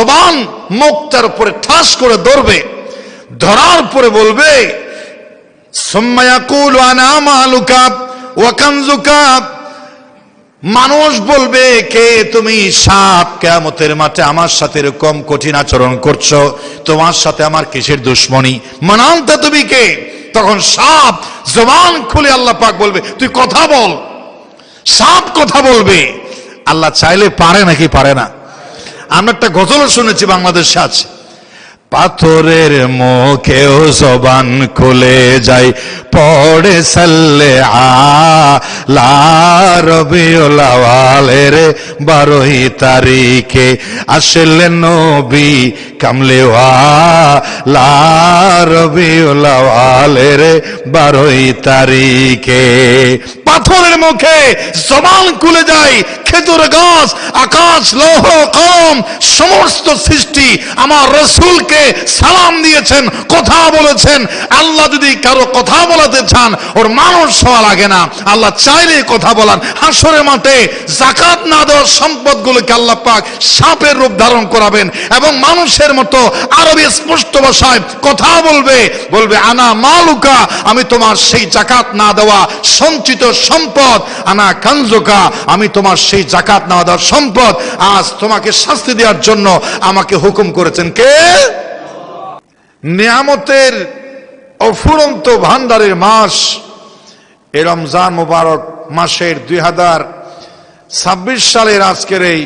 জবান মুখটার উপরে ঠাস করে ধরবে, ধরার পরে বলবে সুম্মা ইয়াকুলু আনা মালুকা ওয়া কানজুকা। মানুষ বলবে, কে তুমি? সাপ। কিয়ামতের মাঠে আমার সাথে এরকম কঠিন আচরণ করছো, তোমার সাথে আমার কিসের দুশ্মনী? মান আনতা, তুমি কে? তখন সাপ জবান খুলে আল্লাহ পাক বলবে, তুই কথা বল। সাপ কথা বলবে। আল্লাহ চাইলে পারে নাকি পারে না? আমরা একটা গজল শুনেছি, বাংলাদেশে আছে, পাথরের মুখেও জবান খুলে যায়, পড়ে সাল্লে আলা রবিউল আওয়ালের 12 তারিখে আসলেন নবী কামলেওয়ালা রবিউল আওয়ালের 12 তারিখে। পাথরের মুখে জবান খুলে যায়, খেজুর গাছ, আকাশ, লৌহ কলম, সমস্ত সৃষ্টি আমার রাসূলকে সালাম দিয়েছেন, কথা বলেছেন। আল্লাহ যদি কারো কথা বলাতে চান, ওর মানুষ হওয়া লাগে না, আল্লাহ চাইলে কথা বলান। হাসরের মাঠে যাকাত না দেওয়ার সম্পদগুলোকে আল্লাহ পাক সাপের রূপ ধারণ করাবেন এবং মানুষের মতো আরবি স্পষ্ট ভাষায় কথা বলবে, বলবে আনা মালুকা, আমি তোমার সেই যাকাত না দেওয়া সঞ্চিত সম্পদ, আনা কানজুকা, আমি তোমার সেই যাকাত না দেওয়ার সম্পদ। আজ তোমাকে শাস্তি দেওয়ার জন্য আমাকে হুকুম করেছেন কে? নিয়ামতের অফুরন্ত ভান্ডারের মাস এই রমজান মুবারক মাসের 2026 সালের আজকের এই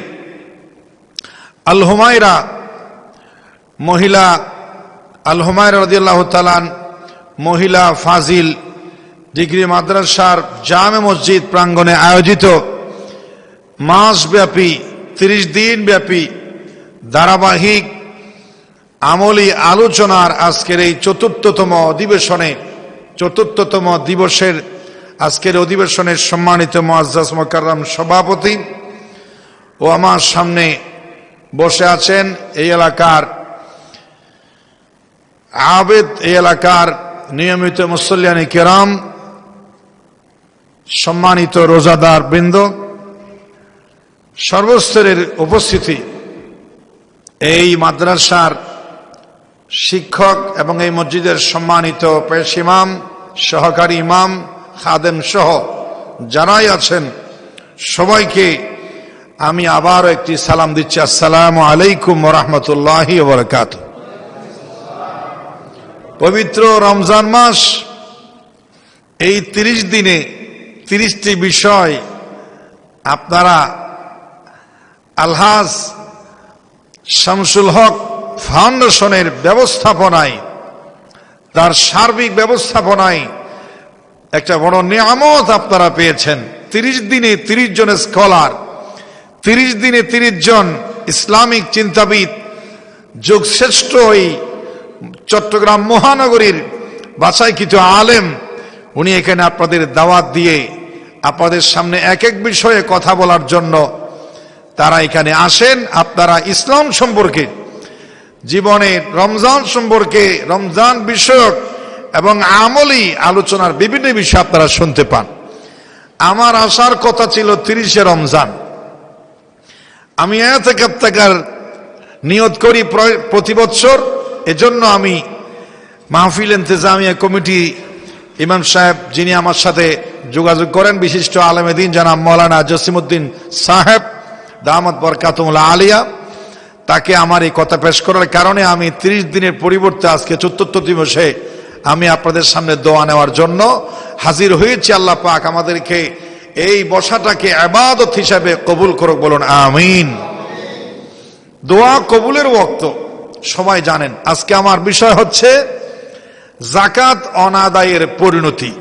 আল হুমায়রা মহিলা, আল হুমায়রা রাদিয়াল্লাহু তাআলা মহিলা ফাজিল ডিগ্রি মাদ্রাসার জামে মসজিদ প্রাঙ্গণে আয়োজিত মাসব্যাপী 30 দিন ব্যাপী ধারাবাহিক আমলি আলোচনার আজকের এই চতুর্থতম দিবসের আজকের অধিবেশনের সম্মানিত মুআজ্জাজ মুকাররম সভাপতি ও আমার সামনে বসে আছেন এই এলাকার আবেদ, এই এলাকার নিয়মিত মুসল্লিয়ানে কেরাম, সম্মানিত রোজাদার বৃন্দ, সর্বস্তরের উপস্থিতি, এই মাদ্রাসার শিক্ষক এবং এই মসজিদের সম্মানিত পেশ ইমাম, সহকারী ইমাম, খাদেম সহ যারাই আছেন সবাইকে আমি আবারও একটি সালাম দিচ্ছি। আসসালামু আলাইকুম ওয়া রাহমাতুল্লাহি ওয়া বারাকাতুহু। পবিত্র রমজান মাস, এই 30 দিনে 30টি বিষয় আপনারা আলহাজ শামসুল হক ফাউন্ডেশনের ব্যবস্থাপনায়, তার সার্বিক ব্যবস্থাপনায় একটা বড় নিয়ামত আপনারা পেয়েছেন। 30 দিনে 30 জন স্কলার, 30 দিনে 30 জন ইসলামিক চিন্তাবিদ, যুগশ্রেষ্ঠ এই চট্টগ্রাম মহানগরীর বাছাইকৃত আলেম, উনি এখানে আপনাদের দাওয়াত দিয়ে আপনাদের সামনে এক এক বিষয়ে কথা বলার জন্য তারা এখানে আসেন। আপনারা ইসলাম সম্পর্কে, জীবনের রমজান সম্পর্কে, রমজান বিষয়ক এবং আমলি আলোচনার বিভিন্ন বিষয় আপনারা শুনতে পান। আমার আসার কথা ছিল 30শে রমজান। আমি ইতিকাফ থাকার নিয়ত করি প্রতি বছর। এজন্য আমি মাহফিল ইন্তেজামিয়া কমিটি ইমাম সাহেব, যিনি আমার সাথে যোগাযোগ করেন, বিশিষ্ট আলেমে দ্বীন জনাব মাওলানা জসিমউদ্দিন সাহেব দামাত বরকাতুহুল আলিয়া, তাকে আমার এই কথা পেশ করার কারণে আমি 30 দিনের পরিবর্তে আজকে চতুর্থ দিবসে আমি আপনাদের সামনে দোয়া নেওয়ার জন্য হাজির হয়েছি। আল্লাহ পাক আমাদেরকে এই বসাটাকে ইবাদত হিসাবে কবুল করুক, বলুন আমিন। দোয়া কবুলের ওয়াক্ত সবাই জানেন। আজকে আমার বিষয় হচ্ছে যাকাত অনাদায়ের পরিণতি।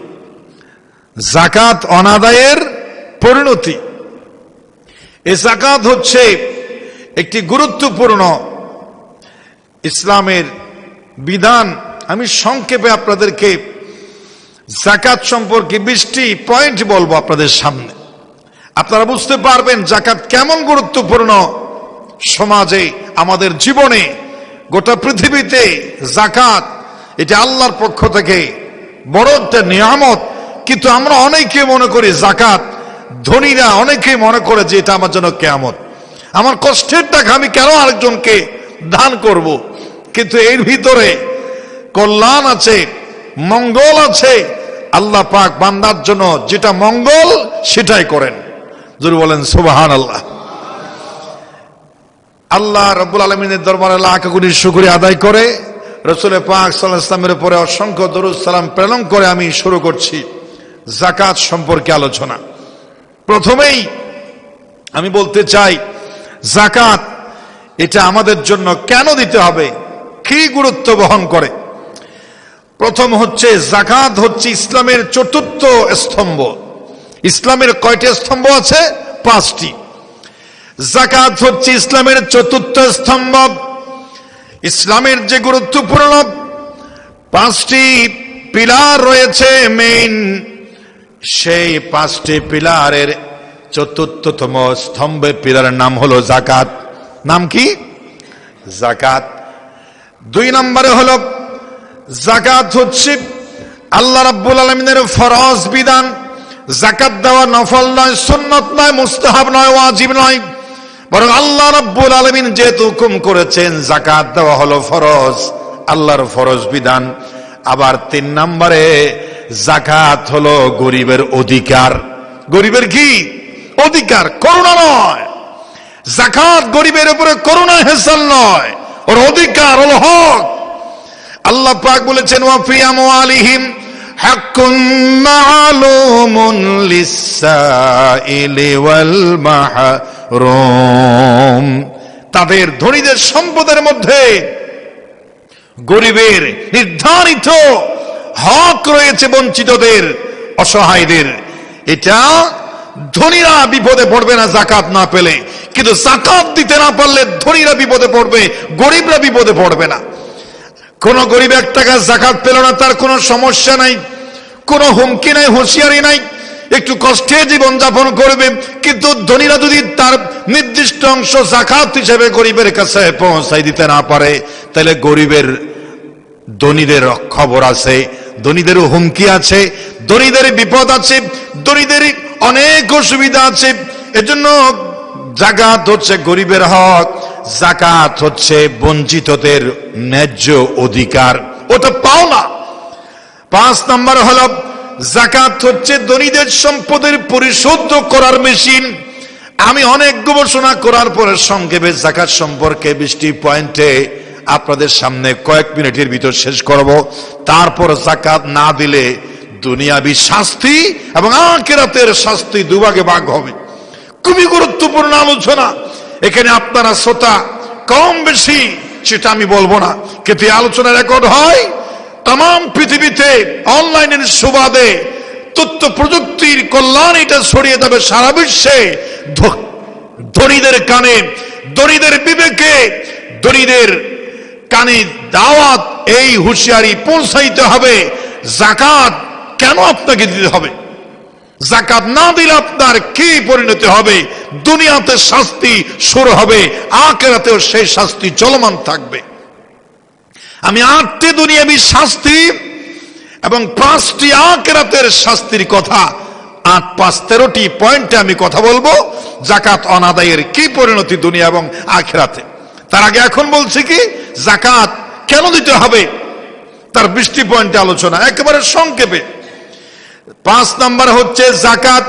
যাকাত অনাদায়ের পরিণতি। এই যাকাত হচ্ছে একটি গুরুত্বপূর্ণ ইসলামের বিধান। আমি সংক্ষেপে আপনাদেরকে যাকাত সম্পর্কে 20টি পয়েন্ট বলবো আপনাদের সামনে। আপনারা বুঝতে পারবেন যাকাত কেমন গুরুত্বপূর্ণ সমাজে, আমাদের জীবনে, গোটা পৃথিবীতে। যাকাত এটা আল্লাহর পক্ষ থেকে বড় একটা নিয়ামত। কিন্তু আমরা অনেকে মনে করি যাকাত, ধনীরা অনেকেই মনে করে যে এটা আমার জন্য কিয়ামত, আমার কষ্টের টাকা আমি কেন আরেকজনকে দান করব, কিন্তু এর ভিতরে কল্যাণ আছে, মঙ্গল আছে। আল্লাহ পাক বান্দার জন্য যেটা মঙ্গল সেটাই করেন। জোরে বলেন সুবহানাল্লাহ। আল্লাহ রাব্বুল আলামিনের দরবারে লাখ কোটি শুকরিয়া আদায় করে রাসূল পাক সাল্লাল্লাহু আলাইহি ওয়াসাল্লামের উপরে অসংখ্য দরুদ সালাম প্রেরণ করে আমি শুরু করছি যাকাত সম্পর্কে আলোচনা। প্রথমেই আমি বলতে চাই, যাকাত এটা আমাদের জন্য কেন দিতে হবে, কি গুরুত্ব বহন করে। প্রথম হচ্ছে, যাকাত হচ্ছে ইসলামের চতুর্থ স্তম্ভ। ইসলামের কয়টি স্তম্ভ আছে? 5টি। যাকাত হচ্ছে ইসলামের চতুর্থ স্তম্ভ। ইসলামের যে গুরুত্বপূর্ণ 5টি পিলার রয়েছে মেইন, সেই 5টি পিলারের চতুর্থতম স্তম্ভের পিলারের নাম হলো যাকাত। নাম কি? যাকাত। 2 নম্বরে হলো, যাকাত হচ্ছে আল্লাহ রাব্বুল আলামিনের ফরজ বিধান। যাকাত দেওয়া নফল নয়, সুন্নত নয়, মুস্তাহাব নয়, ওয়াজিব নয়, বরং আল্লাহ রাব্বুল আলামিন যেহেতু হুকুম করেছেন যাকাত দেওয়া হলো ফরজ, আল্লাহর ফরজ বিধান। আবার 3 নম্বরে, যাকাত হলো গরিবের অধিকার। গরিবের কি অধিকার? করুণা নয়। যাকাত গরিবের উপরে করুণা হেসাল নয়, ওর অধিকার হলো হক। আল্লাহ পাক বলেছেন, ওয়া ফি আমওয়ালিহিম হাক্কুন মা'লুমুন লিস-সাইলি ওয়াল মাহরুম। তাদের ধনীদের সম্পদের মধ্যে গরিবের নির্ধারিত হক রয়েছে, বঞ্চিতদের, অসহায়দের। এটা ধনীরা বিপদে পড়বে না যাকাত না পেলে, কিন্তু যাকাত দিতে না পারলে ধনীরা বিপদে পড়বে, গরিবরা বিপদে পড়বে না। কোন গরিব 1 টাকা যাকাত পেল না, তার কোনো সমস্যা নাই, কোনো হুমকি নাই, হুঁশিয়ারি নাই, একটু কষ্টে জীবন যাপন করবে। কিন্তু ধনীরা যদি তার নির্দিষ্ট অংশ যাকাত হিসেবে গরিবের কাছে পৌঁছাই দিতে না পারে, তাহলে গরিবের ধনীদের খবর আছে, ধনীদেরও হুমকি আছে, ধনীদের বিপদ আছে, ধনীদের অনেক অসুবিধা আছে। এজন্য যাকাত হচ্ছে গরিবের হক, যাকাত হচ্ছে বঞ্চিতদের ন্যায্য অধিকার, ওটা পাও না। 5 নম্বর হলো, যাকাত হচ্ছে ধনীদের সম্পদের পরিশুদ্ধ করার মেশিন। আমি অনেক গবেষণা করার পরে সংক্ষেপে যাকাত সম্পর্কে 20টি পয়েন্টে আপনাদের সামনে কয়েক মিনিটের ভিতর শেষ করব। তারপর যাকাত না দিলে দুনিয়াবি শাস্তি এবং আখিরাতের শাস্তি দুভাগে ভাগ হবে। খুবই গুরুত্বপূর্ণ আলোচনা। এখানে আপনারা শ্রোতা কম বেশি সেটা আমি বলবো না, কিন্তু এই আলোচনা রেকর্ড হয় তাম পৃথিবীতে। অনলাইনের সুবাদে তথ্য প্রযুক্তির কল্যাণ এটা ছড়িয়ে যাবে সারা বিশ্বে। ধনীদের কানে, ধনীদের বিবেকে, ধনীদের কানে দাওয়াত, এই হুঁশিয়ারি পৌঁছাইতে হবে। যাকাত কেন আপনাকে দিতে হবে? যাকাত না দিলে আপনার কি পরিণতি হবে? দুনিয়াতে শাস্তি শুরু হবে, আখিরাতেও সেই শাস্তি চলমান থাকবে। আমি 8টি দুনিয়াবী শাস্তি এবং 5টি আখিরাতের শাস্তির কথা 8, 5, 13টি পয়েন্টে আমি কথা বলবো। যাকাত অনাদায়ের কি পরিণতি দুনিয়া এবং আখিরাতে। তার আগে এখন বলছি কি, যাকাত কেন দিতে হবে তার 20টি পয়েন্টে আলোচনা, একেবারে সংক্ষেপে। 5 নম্বর হচ্ছে, যাকাত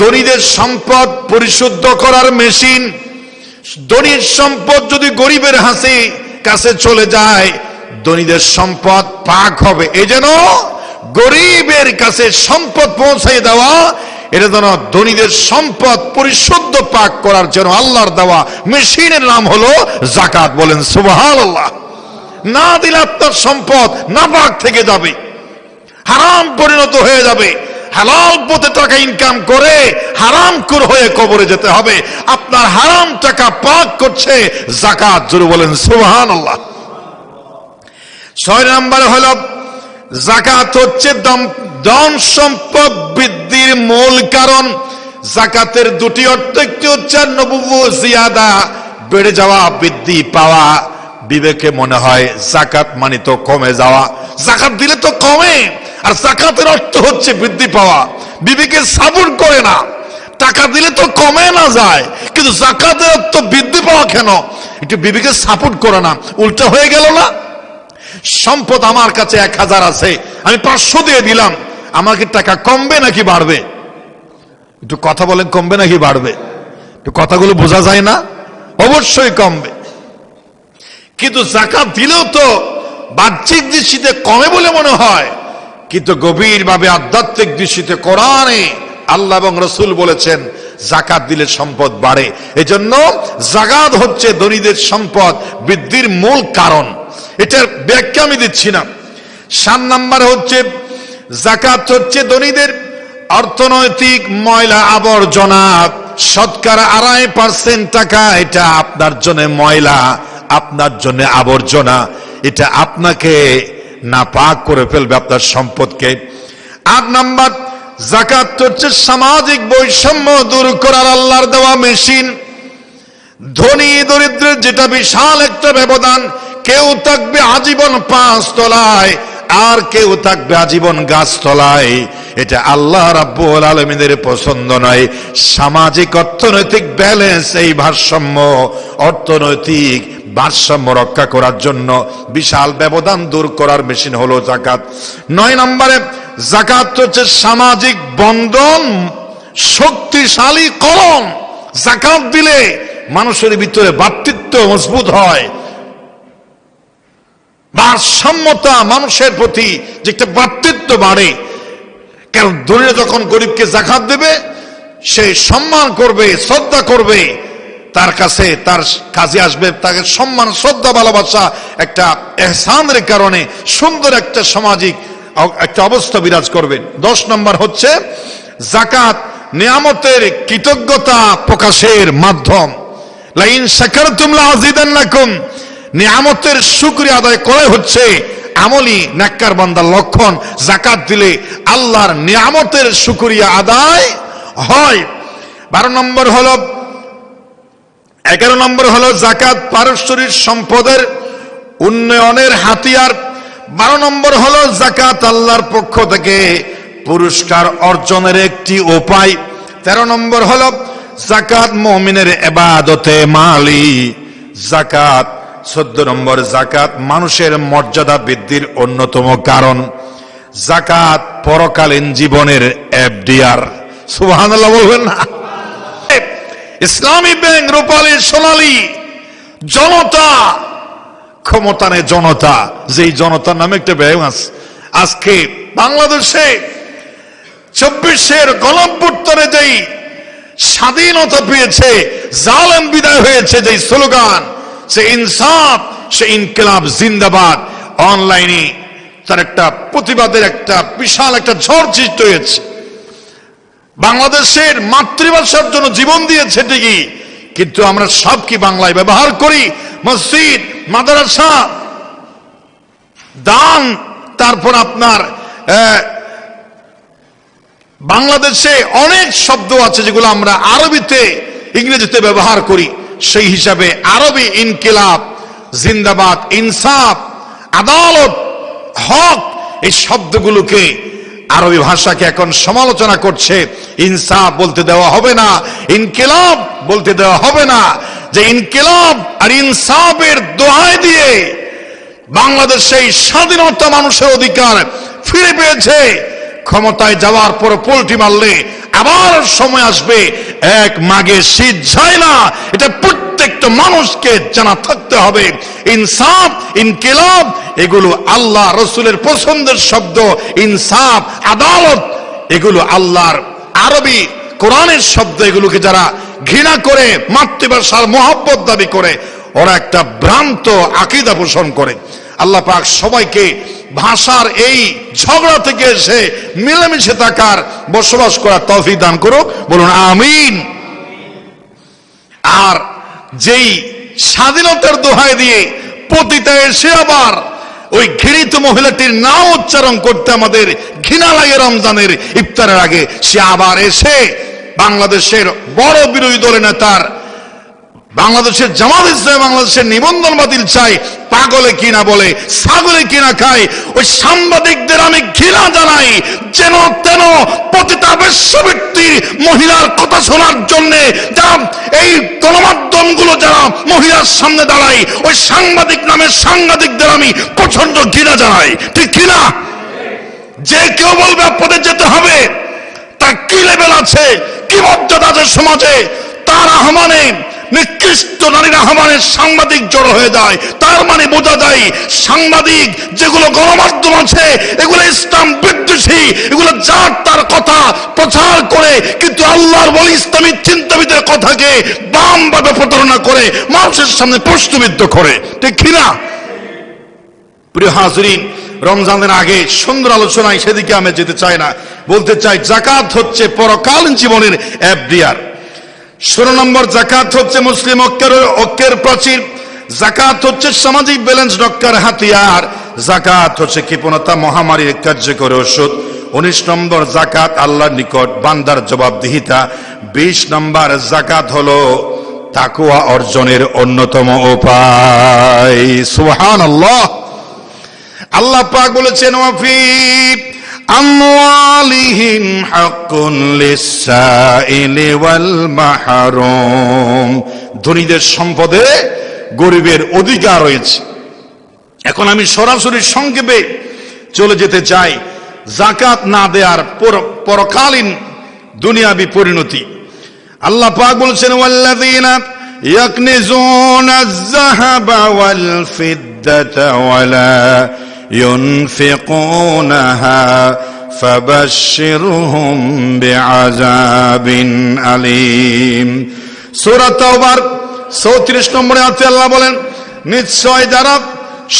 ধনীদের সম্পদ পরিশুদ্ধ করার মেশিন। ধনীর সম্পদ যদি গরিবের কাছে চলে যায়, ধনীদের সম্পদ পাক হবে। এই জন্য গরিবের কাছে সম্পদ পৌঁছাই দেওয়া, এটা যেন ধনীদের সম্পদ পরিশুদ্ধ পাক করার জন্য আল্লাহর দেওয়া মেশিনের নাম হলো যাকাত। বলেন সুবহানাল্লাহ। না দিলে আপনার সম্পদ নাপাক থেকে যাবে, হারাম পরিণত হয়ে যাবে। হালাল পথে টাকা ইনকাম করে হারামখোর হয়ে কবরে যেতে হবে। আপনার হারাম টাকা পাক করছে যাকাত। জোরে বলেন সুবহানাল্লাহ। 6 নম্বরে হলো, যাকাত হচ্ছে ধন সম্পদ বৃদ্ধির মূল কারণ। যাকাতের 2টি অর্থ, একটি হচ্ছে নবুওয়া জিয়াদা, বেড়ে যাওয়া, বৃদ্ধি পাওয়া। বিবেকে মনে হয় যাকাত মানে তো কমে যাওয়া, যাকাত দিলে তো কমে, আর যাকাতের অর্থ হচ্ছে বৃদ্ধি পাওয়া। বিবেকে সাবুর করে না, টাকা দিলে তো কমে না যায়, কিন্তু যাকাতের অর্থ বৃদ্ধি পাওয়া কেন? একটু বিবিকে সাপোর্ট করো না, উল্টা হয়ে গেল না? সম্পদ আমার কাছে 1000 আছে, আমি 500 দিয়ে দিলাম, আমাকে টাকা কমবে নাকি বাড়বে? একটু কথা বলেন, কমবে নাকি বাড়বে? একটু কথাগুলো বোঝা যায় না? অবশ্যই কমবে। কিন্তু যাকাত দিলেও তো বাহ্যিক দৃষ্টিতে কমে বলে মনে হয়, কিন্তু গভীরভাবে আধ্যাত্মিক দৃষ্টিতে কোরআনে আল্লাহ এবং রসুল বলেছেন যাকাত দিলে সম্পদ বাড়ে। এজন্য যাকাত হচ্ছে ধনীদের সম্পদ বৃদ্ধির মূল কারণ। এটার ব্যাখ্যা আমি দিচ্ছি না। 7 নম্বর হচ্ছে যাকাত হচ্ছে ধনীদের অর্থনৈতিক ময়লা আবর্জনা। শতকরা 2.5% টাকা এটা আপনার জন্য ময়লা, আপনার জন্য আবর্জনা, এটা আপনাকে নাপাক করে ফেলবে আপনার সম্পদকে। 8 নম্বর যাকাত হচ্ছে সামাজিক বৈষম্য দূর করার আল্লাহর দেওয়া মেশিন। ধনী দরিদ্রের যেটা বিশাল একটা ব্যবধান, কেউ থাকবে আজীবন 5 তলায় আর কেউ থাকবে আজীবন গাছতলায়, এটা আল্লাহ রাব্বুল আলামিনের পছন্দ নয়। সামাজিক অর্থনৈতিক ব্যালেন্স, এই ভারসাম্য, অর্থনৈতিক ভারসাম্য রক্ষা করার জন্য বিশাল ব্যবধান দূর করার মেশিন হলো যাকাত। 9 নম্বরে যাকাত হচ্ছে সামাজিক বন্ধন শক্তিশালী করণ। যাকাত দিলে মানুষের ভিতরে ভ্রাতৃত্ব মজবুত হয়, ভারসাম্যতা, মানুষের প্রতি যে একটা ভ্রাতৃত্ব বাড়ে। কারণ ধনীরা যখন গরিবকে যাকাত দেবে, সে সম্মান করবে, শ্রদ্ধা করবে, তার কাছে তার কাজে আসবে, তাকে সম্মান, শ্রদ্ধা, ভালোবাসা, একটা ইহসানের কারণে সুন্দর একটা সামাজিক একটা অবস্থা বিরাজ করবে। 10 নম্বর হচ্ছে যাকাত নিয়ামতের কৃতজ্ঞতা প্রকাশের মাধ্যম। লাইন শাকারতুম লাযিদান্নাকুম, নিয়ামতের শুকরিয়া আদায় করা হচ্ছে আমলি নেককার বান্দার লক্ষণ। যাকাত দিলে আল্লাহর নিয়ামতের শুকরিয়া আদায় হয়। 11 নম্বর হলো যাকাত পারস্পরিক সম্পদের উন্নয়নের হাতিয়ার। 12 নম্বর হলো যাকাত আল্লাহর পক্ষ থেকে পুরস্কার অর্জনের একটি উপায়। 13 নম্বর হলো যাকাত মুমিনের ইবাদতে মালি যাকাত। 14 নম্বর যাকাত মানুষের মর্যাদা বৃদ্ধির অন্যতম কারণ। যাকাত পরকালীন জীবনের এফডিআর। সুবহানাল্লাহ বলবেন না? ইসলামী ব্যাংক, রূপালী সোনালী জনতা, ক্ষমতানে জনতা, যেই জনতার নামে একটা ব্যাংক আছে। আজকে বাংলাদেশে 24-এর গণঅভ্যুত্থানে যেই স্বাধীনতা পেয়েছে, জালেম বিদায় হয়েছে, যেই স্লোগান, সে ইনসাফ, সে ইনকিলাব জিন্দাবাদ, অনলাইনে তার একটা প্রতিবাদের একটা বিশাল একটা ঝড় সৃষ্টি হয়েছে। বাংলাদেশের মাতৃভাষার জন্য জীবন দিয়েছে ঠিকই, কিন্তু আমরা সব কি বাংলায় ব্যবহার করি? মসজিদ, মাদ্রাসা, দান, তারপর আপনার বাংলাদেশে অনেক শব্দ আছে যেগুলো আমরা আরবিতে, ইংরেজিতে ব্যবহার করি। সেই হিসাবে আরবি ইনকিলাব জিন্দাবাদ, ইনসাফ, আদালত, হক, এই শব্দগুলোকে আরবি ভাষাকে এখন সমালোচনা করছে। ইনসাফ বলতে দেওয়া হবে না, ইনকিলাব বলতে দেওয়া হবে না। যে ইনকিলাব আর ইনসাফের দোহাই দিয়ে বাংলাদেশে স্বাধীনতা, মানুষের অধিকার ফিরে পেয়েছে। ক্ষমতায় যাওয়ার পর পোল্টি মারলে আবার সময় আসবে, এক মাঘে শীত যায় না, এটা প্রত্যেকটা মানুষকে জানা থাকতে হবে। ইনসাফ, ইনকিলাব এগুলো আল্লাহ রসুলের পছন্দের শব্দ। ইনসাফ, আদালত এগুলো আল্লাহর আরবি কোরআনের শব্দ। এগুলোকে যারা ঘৃণা করে, মাতৃভাষার মহব্বত দাবি করে, ওরা একটা ভ্রান্ত আকীদা পোষণ করে। আল্লাহ পাক সবাইকে ভাষার এই ঝগড়া থেকে এসে মিলেমিশে থাকার, বসবাস করার তৌফিক দান করুক, বলুন আমিন। আর যেই স্বাধীনতার দোহাই দিয়ে পতিতা এসে আবার ওই ঘৃণিত মহিলাটির নাম উচ্চারণ করতে আমাদের ঘৃণা লাগে রমজানের ইফতারের আগে, সে আবার এসে বাংলাদেশের বড় বিরোধী দলের নেতার, বাংলাদেশের জামাত ইসলামী বাংলাদেশের নিবন্ধন বাতিল চাই, ছাগলে কিনা বলে, ছাগলে কিনা খায়, ওই সাংবাদিকদের আমি ঘৃণা জানাই। যেন তেন পতিতা বেশ্যবৃত্তির মহিলার কথা শোনার জন্য যারা এই গণমাধ্যমগুলো যারা মহিলার সামনে দাঁড়ায়, ওই সাংবাদিক নামের সাংবাদিকদের আমি প্রচন্ড ঘৃণা জানাই, ঠিক কিনা? যে কেউ বলবে আপনাদের যেতে হবে, তার কি লেভেল আছে, কি মর্যাদা আছে সমাজে, তার আহ্বানে নিকৃষ্ট নারীর আহ্বানে সাংবাদিক জড়ো হয়ে যায়, তার মানে বোঝা যায় সাংবাদিক যেগুলো গণমাধ্যম আছে এগুলো ইসলাম বিদ্বেষী, এগুলো যার তার কথা প্রচার করে, কিন্তু আল্লাহর বলি ইসলামী চিন্তাবিদের কথাকে বামভাবে প্রতারণা করে মানুষের সামনে প্রশ্নবিদ্ধ করে, ঠিক কিনা? প্রিয় হাজরিন, রমজানের আগে সুন্দর আলোচনায় সেদিকে আমি যেতে চাই না, বলতে চাই জাকাত হচ্ছে পরকালীন জীবনের এফডিআর। 16 নম্বর, জাকাত হচ্ছে মুসলিম ঐক্যের প্রাচীর, জাকাত হচ্ছে সামাজিক ব্যালেন্স রক্ষার হাতিয়ার, জাকাত হচ্ছে কৃপণতা মহামারীর কার্যকর ওষুধ। 19 নম্বর, জাকাত আল্লাহর নিকট বান্দার জবাবদিহিতা। 20 নম্বর, জাকাত হলো তাকওয়া অর্জনের অন্যতম উপায়। সুবহানাল্লাহ। আল্লাহ পাক বলেছেন, ওয়াফি আমওয়ালিহিম হাক্কুন লিস-সাইলি ওয়াল মাহরুম। ধনীদের সম্পদে গরিবের অধিকার রয়েছে। এখন আমি সরাসরি সংক্ষেপে চলে যেতে চাই যাকাত না দেওয়ার পরকালীন দুনিয়াবি পরিণতি। আল্লাহ পাক বলেছেন, ওয়াল্লাযীনা ইয়াকনিজুনা আয-যাহাবা ওয়াল ফিদ্দাতা ওয়ালা ينفقونها فبشرهم بعذاب أليم। সূরা তাওবার 34 নম্বরে আছে আল্লাহ বলেন, নিশ্চয় যারা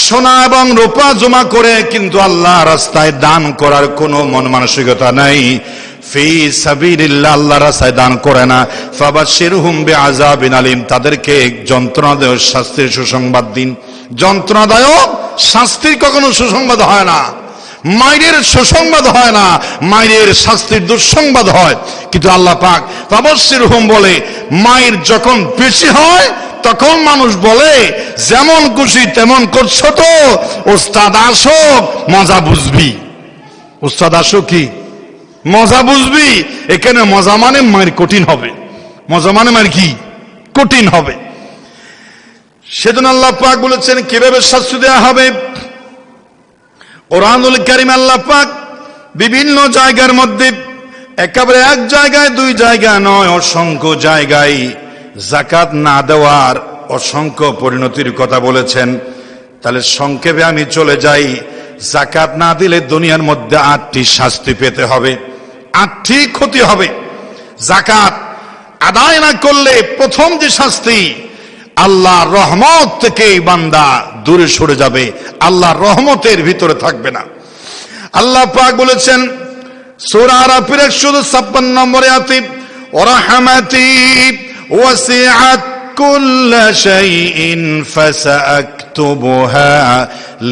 সোনা এবং রূপা জমা করে কিন্তু আল্লাহ রাস্তায় দান করার কোনো মন মানসিকতা নাই, ফি সাবিলিল্লাহ আল্লাহ রাস্তায় দান করে না, ফাবাশশিরহুম বিআযাবিন আলীম, তাদেরকে যন্ত্রণাদায়ক শাস্তির সুসংবাদ দিন। যন্ত্রণাদায়ক শাস্তির কখনো সুসংবাদ হয় না, মায়ের সুসংবাদ হয় না, মায়ের শাস্তির দুঃসংবাদ হয়। কিন্তু আল্লাহ পাক ফাবাশশিরহুম বলে, মায়ের যখন বেশি হয় তখন মানুষ বলে যেমন খুশি তেমন করছো তো, ওস্তাদ আসো মজা বুঝবি। ওস্তাদ আসো কি মজা বুঝবি? এখানে মজা মানে মায়ের কঠিন হবে, মজা মানে মায়ের কি কঠিন হবে। সেজন্য আল্লাহ পাক বলেছেন কিভাবে শাস্তি দেওয়া হবে। কোরআনুল কারীম আল্লাহ পাক বিভিন্ন জায়গার মধ্যে, একেবারে এক জায়গায় দুই জায়গা নয়, অসংখ্য জায়গায় যাকাত না দেওয়ার অসংখ্য পরিণতির কথা বলেছেন। তাহলে সংক্ষেপে আমি চলে যাই, যাকাত না দিলে দুনিয়ার মধ্যে 8টি শাস্তি পেতে হবে, 8টি ক্ষতি হবে। যাকাত আদায় না করলে প্রথম যে শাস্তি, আল্লাহর রহমত থেকে বান্দা দূরে সরে যাবে, আল্লাহর রহমতের ভিতরে থাকবে না। আল্লাহ পাক বলেছেন সূরা আরাফের 156 নম্বরে আয়াতে, ওয়ারাহমাতি ওয়াসিআত কুল্লা শাইইন ফাসাআকতুবুহা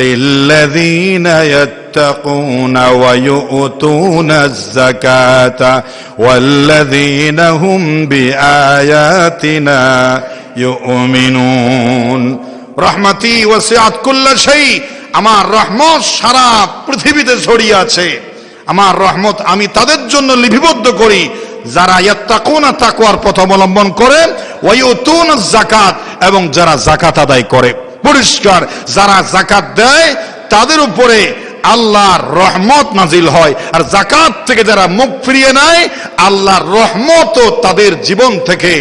লিল্লাযীনা ইয়াত্তাকুনা ওয়া ইউতুনাজ যাকাতা ওয়াল্লাযীনা হুম বিআয়াতিনা ইউমিনুন। রহমতি ওয়াসিআত কুল্লা শাই, আমার রহমত সারা পৃথিবীতে ছড়িয়ে আছে। আমার রহমত আমি তাদের জন্য লিপিবদ্ধ করি যারা ইয়াত্তাকুনা, তাকওয়ার পথ অবলম্বন করে, ওয়া ইউতুনাজ যাকাত, এবং যারা যাকাত আদায় করে। পরিষ্কার, যারা যাকাত দেয় তাদের উপরে আল্লাহর রহমত নাজিল হয়, আর যাকাত থেকে যারা মুখ ফিরিয়ে নেয় আল্লাহর রহমতও তাদের জীবন থেকে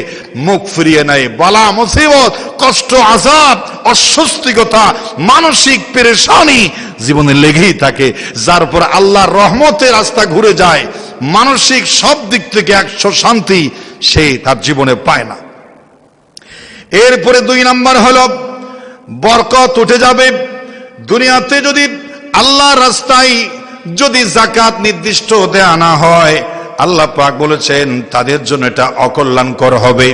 মুখ ফিরিয়ে নেয়। বালা মুসিবত, কষ্ট, আযাব, অস্বস্তিকতা, মানসিক পেরেশানি জীবনে লেগেই থাকে, যার উপর আল্লাহর রহমতের রাস্তা ঘুরে যায়, মানসিক সব দিক থেকে 100 শান্তি সে তার জীবনে পায় না। এরপরে 2 নাম্বার হলো বরকত উঠে যাবে। দুনিয়াতে যদি আল্লাহর রাস্তায় যদি যাকাত নির্দিষ্ট দেয়া না হয়, আল্লাহ পাক বলেছেন তাদের জন্য এটা অকল্যাণকর হবে,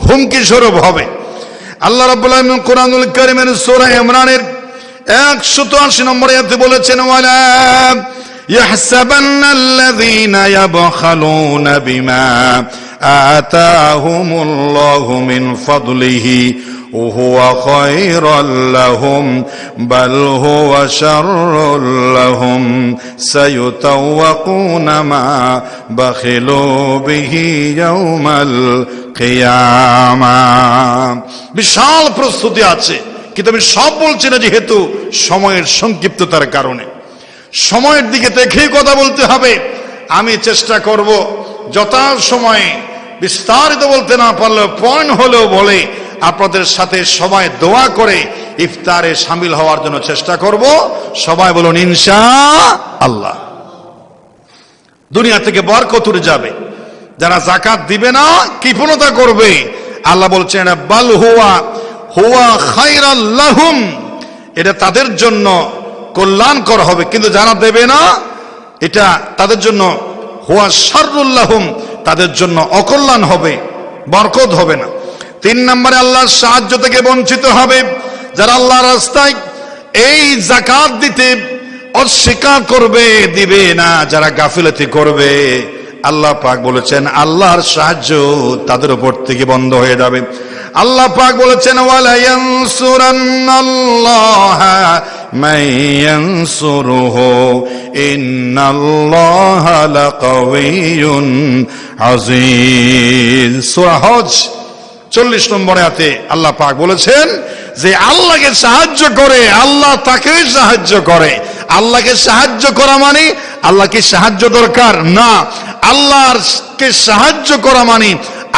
হুমকি স্বরূপ হবে। আল্লাহ রাব্বুল আলামিন কোরআনুল কারীমের সূরা ইমরানের 180 নম্বরে আয়াতে বলেছেন, ওয়ালা ইয়াহসাবান্নাল্লাযীনা ইয়াবখালুনা বিমা আতাহুমুল্লাহু মিন ফাদলিহি হুয়া খায়রাল লাহুম বাল হুয়া শাররুল লাহুম সায়ুতাওয়াকুনা মা বাখিলু বিহি ইয়াউমাল কিয়ামাহ। বিশাল প্রস্তুতি আছে, কিন্তু আমি সব বলছি না, যেহেতু সময়ের সংক্ষিপ্ততার কারণে। সময়ের দিকে দেখেই কথা বলতে হবে। আমি চেষ্টা করব যথাসময়ে বিস্তারিত বলতে না পারলেও পয়েন্ট হলেও বলে আপনাদের সাথে সবাই দোয়া করে ইফতারে শামিল হওয়ার জন্য চেষ্টা করব। সবাই বলুন ইনশাআল্লাহ। দুনিয়া থেকে বরকত উঠে যাবে। যারা যাকাত দিবে না, কৃপণতা করবে, আল্লাহ বলছেন বাল হুয়া খায়রাল লাহুম, এটা তাদের জন্য কল্যাণকর হবে, কিন্তু যারা দেবে না এটা তাদের জন্য হুয়া শাররুল লাহুম, তাদের জন্য অকল্যাণ হবে, বরকত হবে না। 3 নম্বরে আল্লাহর সাহায্য থেকে বঞ্চিত হবে যারা আল্লাহর রাস্তায় এই যাকাত দিতে অস্বীকার করবে, দিবে না, যারা গাফিলতি করবে, আল্লাহ পাক বলেছেন আল্লাহর সাহায্য তাদের উপর থেকে বন্ধ হয়ে যাবে। আল্লাহ পাক বলেছেন ওয়ালা ইয়ানসুরান্নাল্লাহা মান ইয়ানসুরুহু ইন্নাল্লাহা লাকাওয়িয়্যুন আযীজ। সূরা হজ 40 নম্বর আয়াতে আল্লাহ পাক বলেছেন যে আল্লাহকে সাহায্য করে আল্লাহ তাকেই সাহায্য করে। আল্লাহকে সাহায্য করা মানে আল্লাহকে সাহায্য দরকার না, আল্লাহকে সাহায্য করা মানে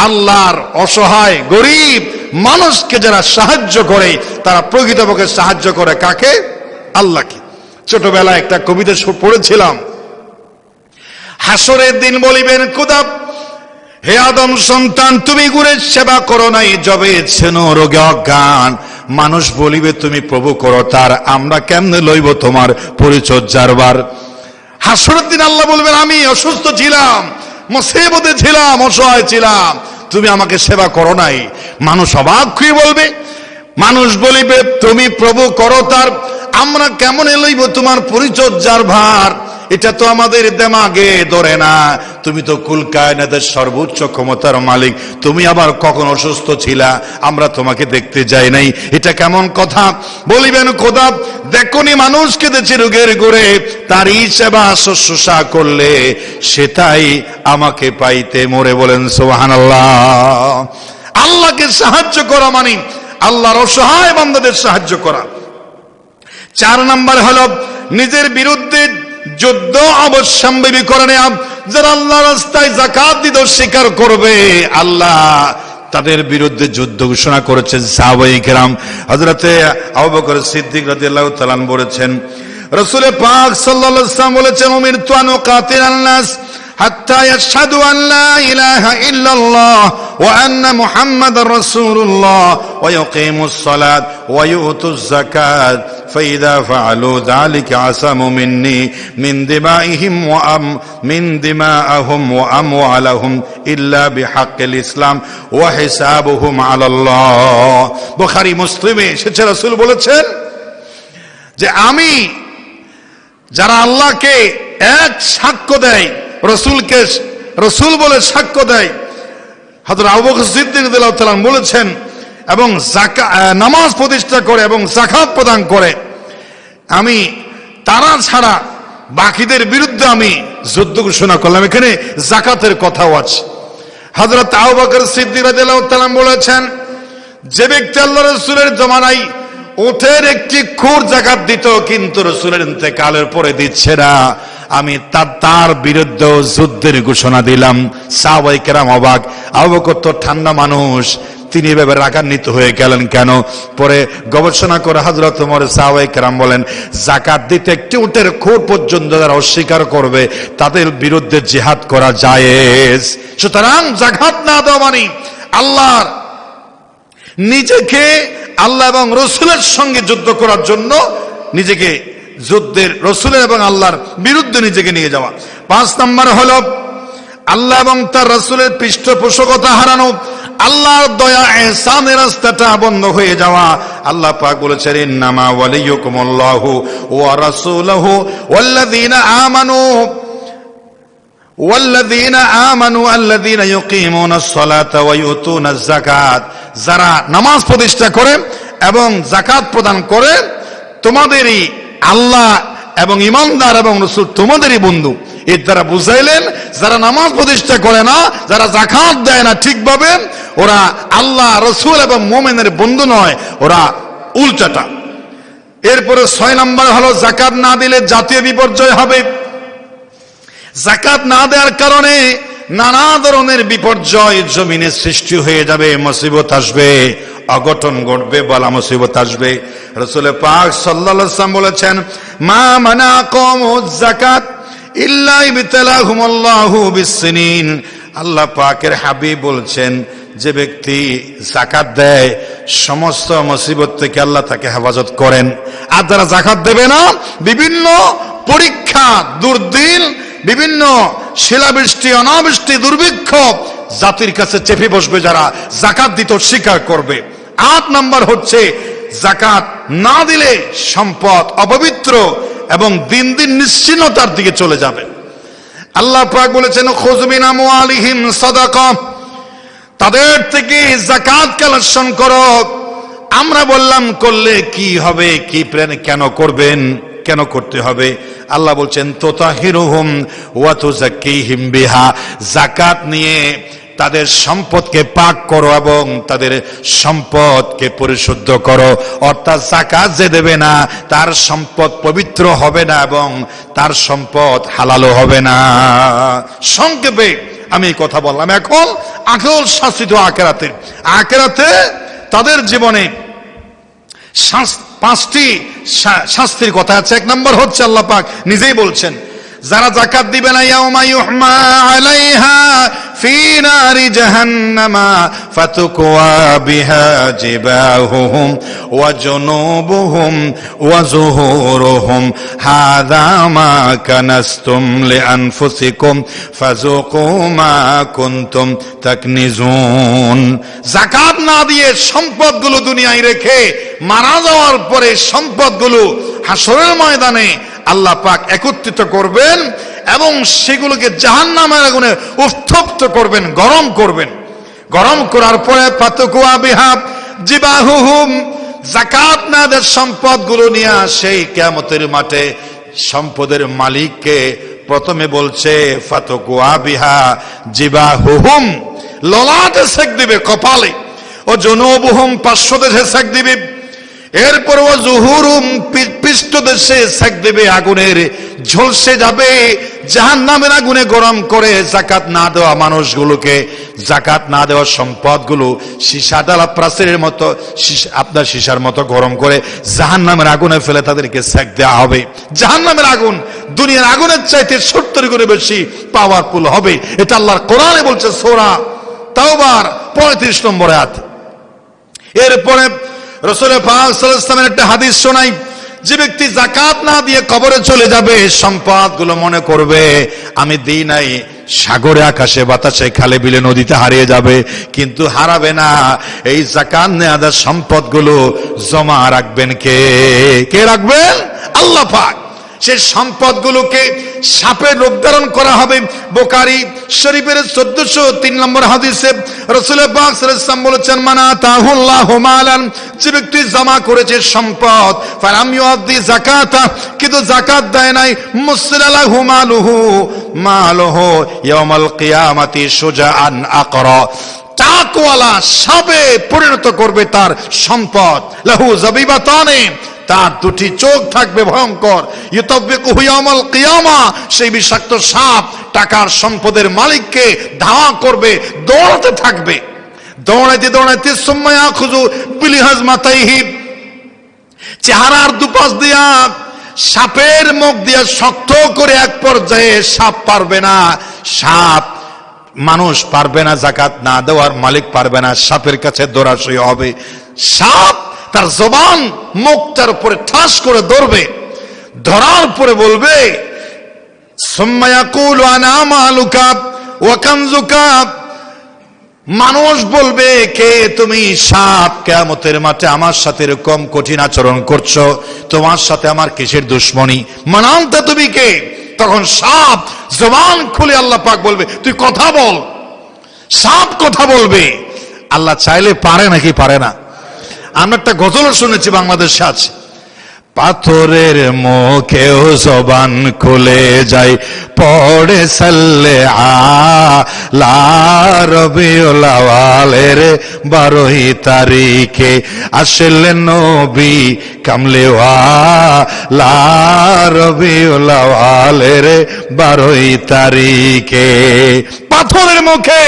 আল্লাহর অসহায় গরিব মানুষকে যারা সাহায্য করে তারা প্রকৃতপক্ষে সাহায্য করে কাকে? আল্লাহকে। ছোটবেলায় একটা কবিতা পড়েছিলাম, হাসরের দিন বলিবেন খোদা, হে আদম সন্তান তুমি গুণের সেবা করো নাই, জবে ছেন রোগে অজ্ঞান, মানুষ বলিবে তুমি প্রভু করো তার, আমরা কেমনে লইব তোমার পরিচর্যার বার। হাসরের দিন আল্লাহ বলবেন আমি অসুস্থ ছিলাম, মুসিবতে ছিলাম, অসহায় ছিলাম, তুমি আমাকে সেবা করো নাই। মানুষ অবাক হয়ে বলবে, মানুষ বলিবে তুমি প্রভু করো তার, আমরা কেমন লইব তোমার পরিচর্যার ভার। এটা তো আমাদের দেমাগে ধরে না, তুমি তো কুল কায়নাতের সর্বোচ্চ ক্ষমতার মালিক, তুমি আবার কখন অসুস্থ ছিলা, আমরা তোমাকে দেখতে যাই নাই, এটা কেমন কথা? বলিবেন খোদা দেখনি মানুষ কেঁদেছে রোগের গোরে, তারই সেবা শুশ্রূষা করলে সেটাই আমাকে পাইতে মোরে। বলেন সুবহানাল্লাহ। আল্লাহকে সাহায্য করা মানে আল্লাহর অসহায় বান্দাদের সাহায্য করা। 4 নম্বর হলো নিজের বিরুদ্ধে যুদ্ধ অবশ্যম্ভাবীকরণে যারা আল্লাহ রাস্তায় যাকাত দিতে স্বীকার করবে, আল্লাহ তাদের বিরুদ্ধে যুদ্ধ ঘোষণা করেছেন। সাহাবায়ে কেরাম হযরতে আবু বকর সিদ্দিক রাদিয়াল্লাহু তাআলা বলেছেন, রাসূল পাক সাল্লাল্লাহু আলাইহি ওয়াসাল্লাম বলেছেন উমিরতু আন উকাতিলান নাস হাত্তা ইয়াশহাদু আন লা ইলাহা ইল্লাল্লাহ ওয়া আন্না মুহাম্মাদার রাসূলুল্লাহ ওয়া ইয়াকিমুস সালাত ওয়া ইউতুজ যাকাত فإذا فعلوا ذلك عصموا مني من دمائهم من دماءهم وأموالهم إلا بحق الإسلام وحسابهم على الله। বুখারী মুসলিমে এসেছে রাসূল বলেছেন যে আমি যারা আল্লাহকে এক সাক্ষ্য দেয়, রাসূলকে রাসূল বলে সাক্ষ্য দেয়, হযরত আবু বকর সিদ্দিক রাদিয়াল্লাহু তাআলা বলেছেন, এবং নামাজ প্রতিষ্ঠা করে এবং যাকাত প্রদান করে, আমি তারা ছাড়া বাকিদের বিরুদ্ধে আমি যুদ্ধ ঘোষণা করলাম। এখানে যাকাতের কথাও আছে। হযরত আবু বকর সিদ্দিক রাদিয়াল্লাহু তাআলা বলেছেন যে ব্যক্তি আল্লাহর রাসূলের জমানায় উটের একটি খুর যাকাত দিত কিন্তু রাসূলের ইন্তেকালের পরে দিচ্ছে না, আমি তার বিরুদ্ধে যুদ্ধের ঘোষণা দিলাম। সাহাবায়ে কেরাম অবাক। আবু বকর তো ঠান্ডা মানুষ, তিনি এভাবে রাগান্বিত হয়ে গেলেন কেন? পরে গবেষণা করে হযরত ওমর সাহাবায়ে কেরাম বলেন যাকাত দিতে একটি উটের খুর পর্যন্ত যারা অস্বীকার করবে তাদের বিরুদ্ধে জিহাদ করা জায়েজ। সুতরাং যাকাত না দেওয়া মানে আল্লাহর নিজেকে আল্লাহ এবং রসুলের সঙ্গে যুদ্ধ করার জন্য নিজেকে যুদ্ধের রাসূলের এবং আল্লাহর বিরুদ্ধে নিজেকে নিয়ে যাওয়া। 5 নম্বর হলো আল্লাহ এবং তার রাসূলের পৃষ্ঠপোষকতা হারানো, আল্লাহর দয়া ইহসানের রাস্তাটা বন্ধ হয়ে যাওয়া। আল্লাহ পাক বলেছেন ইন্নামা ওয়ালিয়ুকুমুল্লাহু ওয়া রাসূলুহু ওয়াল্লাযীনা আমানু ওয়াল্লাযীনা আমানু আল্লাযীনা ইউকিমুনাস সালাতা ওয়া ইউতুনাজ যাকাত, যারা নামাজ প্রতিষ্ঠা করে এবং যাকাত প্রদান করে তোমাদেরই আল্লাহ এবং ইমানদার এবং রাসূল তোমাদেরই বন্ধু। এর দ্বারা বুঝাইলেন যারা নামাজ প্রতিষ্ঠা করে না, যারা যাকাত দেয় না ঠিকভাবে, ওরা আল্লাহ রাসূল এবং মুমিনের বন্ধু নয়, ওরা উল্টাটা। এরপরে 6 নম্বর হলো যাকাত না দিলে জাতীয় বিপর্যয় হবে। যাকাত না দেওয়ার কারণে নানা ধরনের বিপর্যয় জমিনে সৃষ্টি হয়ে যাবে, মুসিবত আসবে, অঘটন ঘটবে, বলা মুসিবত আসবে। রাসূল পাক সাল্লাল্লাহু আলাইহি ওয়াসাল্লাম বলেছেন, মা মানাকুমুজ যাকাত ইল্লা ইবতালাহুমুল্লাহু বিসসিনিন। আল্লাহ পাকের হাবিব বলছেন, যে ব্যক্তি যাকাত দেয় সমস্ত মুসিবত থেকে আল্লাহ তাকে হেফাজত করেন। আর যারা যাকাত দেবে না, বিভিন্ন পরীক্ষা, দুর্দিন, বিভিন্ন শিলাবৃষ্টি, অনাবৃষ্টি, দুর্ভিক্ষ জাতির কাছে চেপে বসবে যারা যাকাত দিতে স্বীকার করবে। 8 নম্বর হচ্ছে যাকাত না দিলে সম্পদ অপবিত্র এবং দিন দিন নিশ্চিহ্নতার দিকে চলে যাবে। আল্লাহ পাক বলেছেন, খুয মিন আমওয়ালিহিম সাদাকা, তাদের থেকে যাকাত কালেকশন করো। আমরা বললাম করলে কি হবে, কি প্ল্যান, কেন করবেন, কেন করতে হবে? আল্লাহ বলছেন, তুতাহিরুহুম ওয়া তুযাক্কিহিম বিহা, যাকাত নিয়ে তাদের সম্পদকে পাক করো এবং তাদের সম্পদকে পরিশুদ্ধ করো। অর্থাৎ যাকাত যে দেবে না তার সম্পদ পবিত্র হবে না এবং তার সম্পদ হালালও হবে না। সংক্ষেপে আমি এই কথা বললাম। এখন আসল শাস্তি তো আখিরাতে। আখিরাতে তাদের জীবনে 5টি শাস্তির কথা আছে। 1 নম্বর হচ্ছে আল্লাহ পাক নিজেই বলছেন, যারা যাকাত দিবে না, ইয়াউমা ইউহমা আলাইহা ফি নারি জাহান্নামা ফাতুকওয়া বিহা জিবাহুহুম ওয়া জুনুবুহুম ওয়া যুহুরুহুম হাযা মা কানাসতুম লিআনফুসিকুম ফাযুকু মা কুনতুম তাকনিজুন। যাকাত না দিয়ে সম্পদগুলো দুনিয়ায় রেখে মারা যাওয়ার পরে সম্পদগুলো হাসরের ময়দানে আল্লাহ পাক একত্রিত করবেন এবং সেগুলোকে জাহান্নামের আগুনে উত্তপ্ত করবেন, গরম করবেন। গরম করার পরে ফাতুকুয়া বিহা জিবাহুহুম, যাকাত না দেওয়ার সম্পদগুলো নিয়ে সেই কিয়ামতের মাঠে সম্পদের মালিককে প্রথমে বলছে ফাতুকুয়া বিহা জিবাহুহুম, ললাটে সেক দিবে, কপালে, ও জুনুবুহুম, পার্শ্বদেশে সেক দিবে। এরপর ও যুহুরুম, পৃষ্ঠদেশে সেক দেবে, আগুনের ঝলসে যাবে, জাহান্নামের আগুনে গরম করে যাকাত না দেওয়া মানুষগুলোকে, যাকাত না দেওয়া সম্পদগুলো সীসা ডালা প্রাচীরের মতো, আপনার সীসার মতো গরম করে জাহান্নামের আগুনে ফেলে তাদেরকে সেক দেওয়া হবে। জাহান্নামের আগুন দুনিয়ার আগুনের চাইতে 70 গুণে বেশি পাওয়ারফুল হবে। এটা আল্লাহর কোরআনে বলছে, সূরা তাওবার 35 নম্বর আয়াত। এরপরে রাসূল পাক সাল্লাল্লাহু আলাইহি ওয়াসাল্লামের একটা হাদিস শোনাই, যে ব্যক্তি যাকাত না দিয়ে কবরে চলে যাবে, সম্পদগুলো মনে করবে আমি দিই নাই, সাগরে, আকাশে, বাতাসে, খালে, বিলে, নদীতে হারিয়ে যাবে, কিন্তু হারাবে না। এই যাকাত নেওয়া সম্পদগুলো জমা রাখবেন কে? কে রাখবেন? আল্লাহ পাক। সেই সম্পদগুলোকে সাপের রূপ ধারণ করা হবে। বুখারী শরীফের 1403 নম্বর হাদিসে রাসূল পাক সাল্লাল্লাহু আলাইহি ওয়াসাল্লাম বলেছেন, মানা তাহুল্লাহু মালান, যে ব্যক্তি জমা করেছে সম্পদ, ফালাম ইউআদ্দি যাকাতা, কিন্তু যাকাত দেয় নাই, মুসলালাহু মালুহু ইয়াউমাল কিয়ামাতি শুজাআন আকরা, টাকওয়ালা সাপে পরিণত করবে তার সম্পদ। লাহু যাবিবাতানে, তার 2টি চোখ থাকবে ভয়ঙ্কর। ইউতাবিকুহু ইয়াউমাল কিয়ামা, সেই বিষাক্ত সাপ টাকার সম্পদের মালিককে ধাওয়া করবে, দৌড়াতে থাকবে, দৌড়াইতে দৌড়াইতে সুম্মা ইয়াখুযু বিলিহাজমাতাইহি, চেহারার দুপাশ দিয়া সাপের মুখ দিয়া শক্ত করে এক পর্যায়ে সাপ পারবে না, সাপ মানুষ পারবে না, যাকাত না দেওয়ার মালিক পারবে না, সাপের কাছে দৌড়াশই হবে। সাপ তার জবান মুখটার উপরে ঠাস করে ধরবে, ধরার পরে বলবে, সুম্মা ইয়াকুলু আনা মালুকা ওয়া কানজুকা, মানুষ বলবে, কে তুমি? সাপ। কিয়ামতের মাঠে আমার সাথে এরকম কঠিন আচরণ করছো, তোমার সাথে আমার কিসের দুশ্মনী? মান আনতা, তুমি কে? তখন সাপ জবান খুলে আল্লাহ পাক বলবে তুই কথা বল। সাপ কথা বলবে। আল্লাহ চাইলে পারে নাকি পারে না? আমরা একটা গজল শুনেছি বাংলাদেশে আছে, পাথরের মুখেও জবান খুলে যায়, পড়ে সাল্লে আলা রবিউল আওয়ালের 12 তারিখে আসলেন নবী কামলে ওয়ালা রবিউল আওয়ালের 12 তারিখে। পাথরের মুখে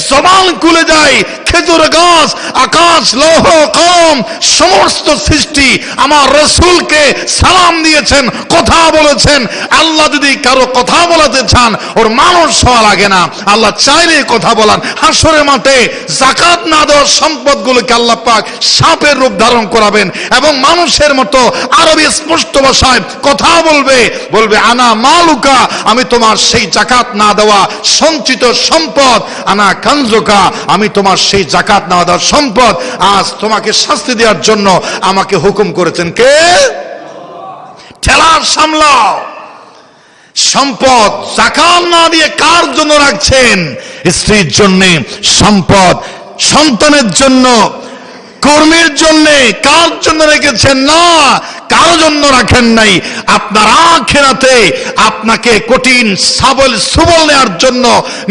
জবান খুলে যায়, খেজুর গাছ, আকাশ, লৌহ কলম, সমস্ত সৃষ্টি আমার রাসূলকে সালাম দিয়েছেন, কথা বলেছেন। আল্লাহ যদি কারো কথা বলাতে চান ওর মানুষ হওয়া লাগে না, আল্লাহ চাইলে কথা বলান। হাসরের মাঠে যাকাত না দেওয়ার সম্পদগুলোকে আল্লাহ পাক সাপের রূপ ধারণ করাবেন এবং মানুষের মতো আরবি স্পষ্ট ভাষায় কথা বলবে, বলবে আনা মালুকা, আমি তোমার সেই যাকাত না দেওয়া সঞ্চিত সম্পদ, আনা কানজুকা, আমি তোমার সেই যাকাত না দেওয়া সম্পদ। আজ তোমাকে শাস্তি দেওয়ার জন্য আমাকে হুকুম করেছেন কে? ঠেলা সামলাও। সম্পদ যাকাত না দিয়ে কার জন্য রাখছেন? স্ত্রীর জন্য সম্পদ, সন্তানের জন্য, কর্মীর জন্য। কার জন্য রেখেছেন? না, কারো জন্য রাখেন নাই। আপনার আখিরাতে আপনাকে কঠিন সাবল সুবল নেওয়ার জন্য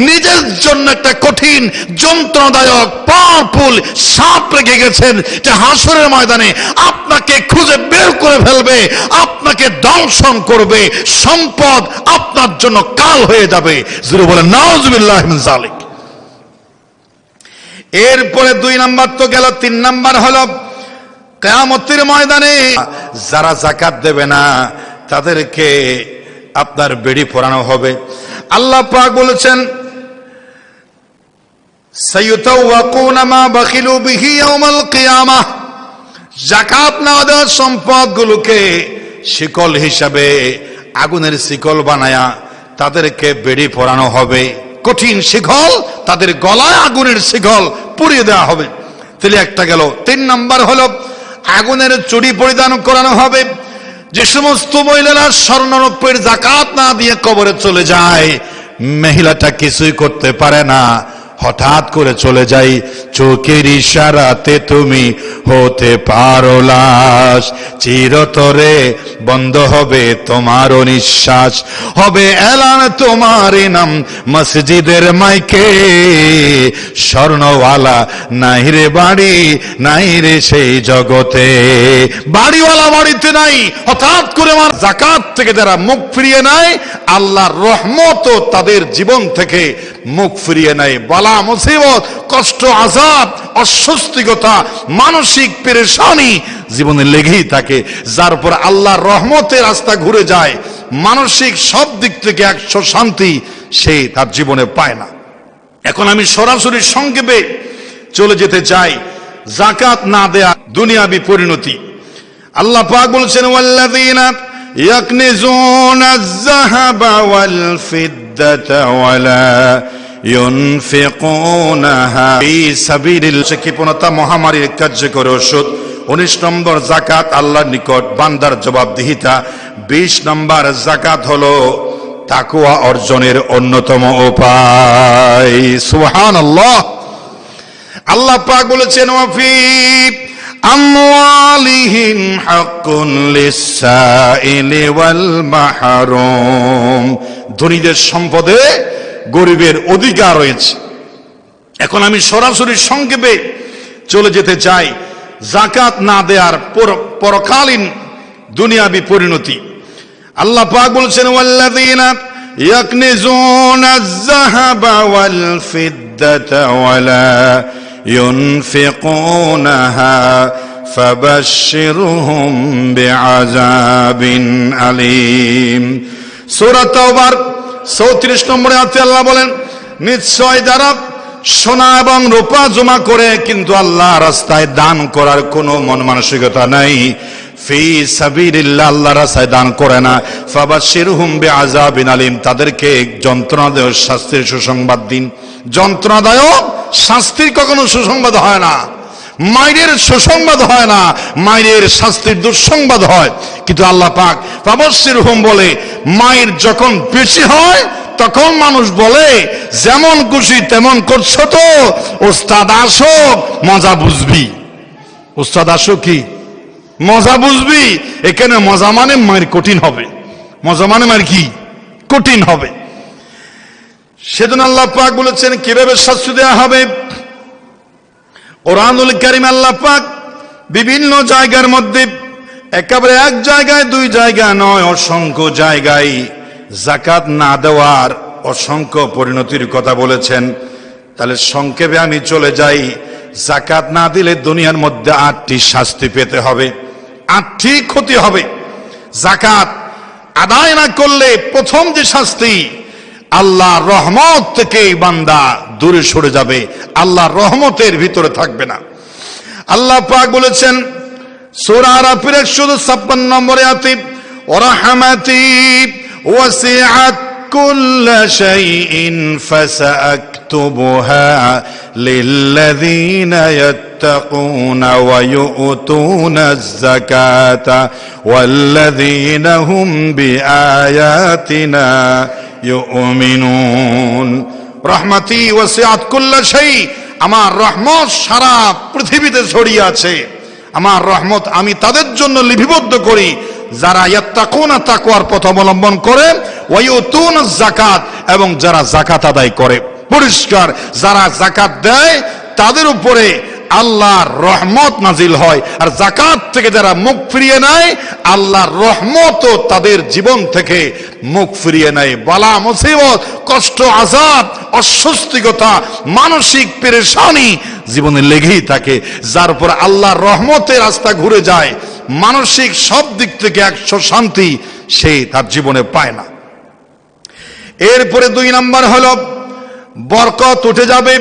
নিজের জন্য একটা কঠিন যন্ত্রণাদায়ক পাওয়ারফুল সাপ রেখে গেছেন, যে হাসরের ময়দানে আপনাকে খুঁজে বের করে ফেলবে, আপনাকে দংশন করবে। সম্পদ আপনার জন্য কাল হয়ে যাবে। জোরে বলেন নাউজুবিল্লাহি মিন যালিক। এরপরে 2 নাম্বার তো গেল, 3 নাম্বার হলো কিয়ামতের ময়দানে যারা যাকাত দেবে না তাদেরকে আপনার বেড়ি পরানো হবে। আল্লাহ পাক বলেছেন সাইয়ুতাওয়াকুনা মা বাখিলু বিহি ইয়াউমাল কিয়ামাহ, যাকাত না দেওয়া সম্পদগুলোকে শিকল হিসাবে আগুনের শিকল বানায়া তাদেরকে বেড়ি পরানো হবে। কঠিন শিকল, তাদের গলায় আগুনের শিকল পুড়িয়ে দেওয়া হবে। তাহলে একটা গেল। 3 নাম্বার হলো আগুনের চুড়ি পরিধান করানো হবে। যে সমস্ত মহিলারা স্বর্ণরূপের যাকাত না দিয়ে কবরে চলে যায়, মহিলাটা কিছুই করতে পারে না, হঠাৎ করে চলে যাই, চোখের ইশারাতে তুমি হতে পারো লাশ, চিরতরে বন্ধ হবে তোমার নিঃশ্বাস, হবে এলান তোমার নাম মসজিদের মাইকে, স্বর্ণওয়ালা নাই রে বাড়ি, নাই রে সেই জগতে। বাড়িওয়ালা বাড়িতে নাই। হঠাৎ করে আমার যাকাত থেকে যারা মুখ ফিরিয়ে নেয়, আল্লাহর রহমত তাদের জীবন থেকে মুখ ফিরিয়ে নেয়। বালা মুসিবত, কষ্ট, আযাব, অস্বস্তিকতা, মানসিক পেরেশানি জীবনে লেগেই থাকে, যার উপর আল্লাহর রহমতের রাস্তা ঘুরে যায়। মানসিক সব দিক থেকে 100 শান্তি সে তার জীবনে পায় না। এখন আমি সরাসরি সংক্ষেপে চলে যেতে চাই যাকাত না দেয়া দুনিয়াবি পরিণতি। আল্লাহ পাক বলেছেন ওয়াল্লাযীনা ইয়াকনিজুনা আয-যাহাবা ওয়াল ফিদ্দাতা ওয়ালা ইউনফিকুনাহা ফি সাবিলিল্লাহ। কৃপণতা মহামারীর কার্যকর ওষুধ। 19 নম্বর যাকাত আল্লাহর নিকট বান্দার জবাবদিহিতা। 20 নম্বর যাকাত হলো তাকওয়া অর্জনের অন্যতম উপায়। সুবহানাল্লাহ। আল্লাহ পাক বলেছেন ওয়াফি আমওয়ালিহিম হাক্কুন লিস-সাইলি ওয়াল মাহরুম। ধনীদের সম্পদে গরিবের অধিকার রয়েছে। এখন আমি সরাসরি সংক্ষেপে চলে যেতে চাই যাকাত না দেওয়ার পরকালীন দুনিয়াবি পরিণতি। আল্লাহ পাক বলেছেন ওয়াল্লাযীনা ইয়াকনিজুনা আয-যাহাবা ওয়াল ফিদ্দাতা ওয়ালা ইউনফিকুনাহা ফাবাশশিরহুম বিআযাবিন আলীম। সূরা তাওবার 34 নম্বরে আয়াতে আল্লাহ বলেন, নিশ্চয় যারা সোনা এবং রূপা জমা করে কিন্তু আল্লাহ রাস্তায় দান করার কোনো মন মানসিকতা নাই, ফি সাবিলিল্লাহ আল্লাহ রাস্তায় দান করে না, ফাবাশশিরহুম বিআযাবিন আলীম, তাদেরকে যন্ত্রণাদায়ক শাস্তির সুসংবাদ দিন। যন্ত্রণাদায়ক শাস্তির কখনো সুসংবাদ হয় না, মায়ের সুসংবাদ হয় না, মায়ের শাস্তির দুঃসংবাদ হয়। কিন্তু আল্লাহ পাক ফাবাশশিরহুম বলে মায়ের যখন বেশি হয় তখন মানুষ বলে যেমন খুশি তেমন করছো তো, ওস্তাদ আসো মজা বুঝবি। ওস্তাদ আসো কি মজা বুঝবি। এখানে মজা মানে মায়ের কঠিন হবে, মজা মানে মায়ের কি কঠিন হবে। সেদিন আল্লাহ পাক বলেছেন কিভাবে শাস্তি দেওয়া হবে। কোরআনুল কারীম আল্লাহ পাক বিভিন্ন জায়গার মধ্যে, একেবারে এক জায়গায় দুই জায়গা নয়, অসংখ্য জায়গায় যাকাত না দেওয়ার অসংখ্য পরিণতির কথা বলেছেন। তাহলে সংক্ষেপে আমি চলে যাই। যাকাত না দিলে দুনিয়ার মধ্যে 8টি শাস্তি পেতে হবে, 8টি ক্ষতি হবে। যাকাত আদায় না করলে প্রথম যে শাস্তি, আল্লাহর রহমত থেকে বান্দা দূরে সরে যাবে, আল্লাহর রহমতের ভিতরে থাকবে না। আল্লাহ পাক বলেছেন সূরা আরাফের 156 নম্বরে আয়াতে, ওয়ারাহমাতি ওয়াসিআত কুল্লা শাইইন ফাসাআকতুবুহা লিল্লাযীনা ইয়াত্তাকুনা ওয়া ইউতুনাজ যাকাতা ওয়াল্লাযীনা হুম বিআয়াতিনা ইউমিনুন। রহমতি ওয়াসিআত কুল্লা শাই, আমার রহমত সারা পৃথিবীতে ছড়িয়ে আছে। আমার রহমত আমি তাদের জন্য লিপিবদ্ধ করি যারা ইয়াত্তাকুনা, তাকওয়ার পথ অবলম্বন করে, ওয়া ইউতুনাজ যাকাত, এবং যারা যাকাত আদায় করে। পরিষ্কার, যারা যাকাত দেয় তাদের উপরে আল্লাহর রহমত নাজিল হয়, আর যাকাত থেকে যারা মুখ ফিরিয়ে নেয় আল্লাহর রহমতও তাদের জীবন থেকে মুখ ফিরিয়ে নেয়। বালা মুসিবত, কষ্ট, আযাব, অস্বস্তিকতা, মানসিক পেরেশানি জীবনে লেগেই থাকে। যার উপর আল্লাহর রহমতের রাস্তা ঘুরে যায়, মানসিক সব দিক থেকে 100 শান্তি সে তার জীবনে পায় না। এরপরে 2 নাম্বার হলো বরকত উঠে যাবে।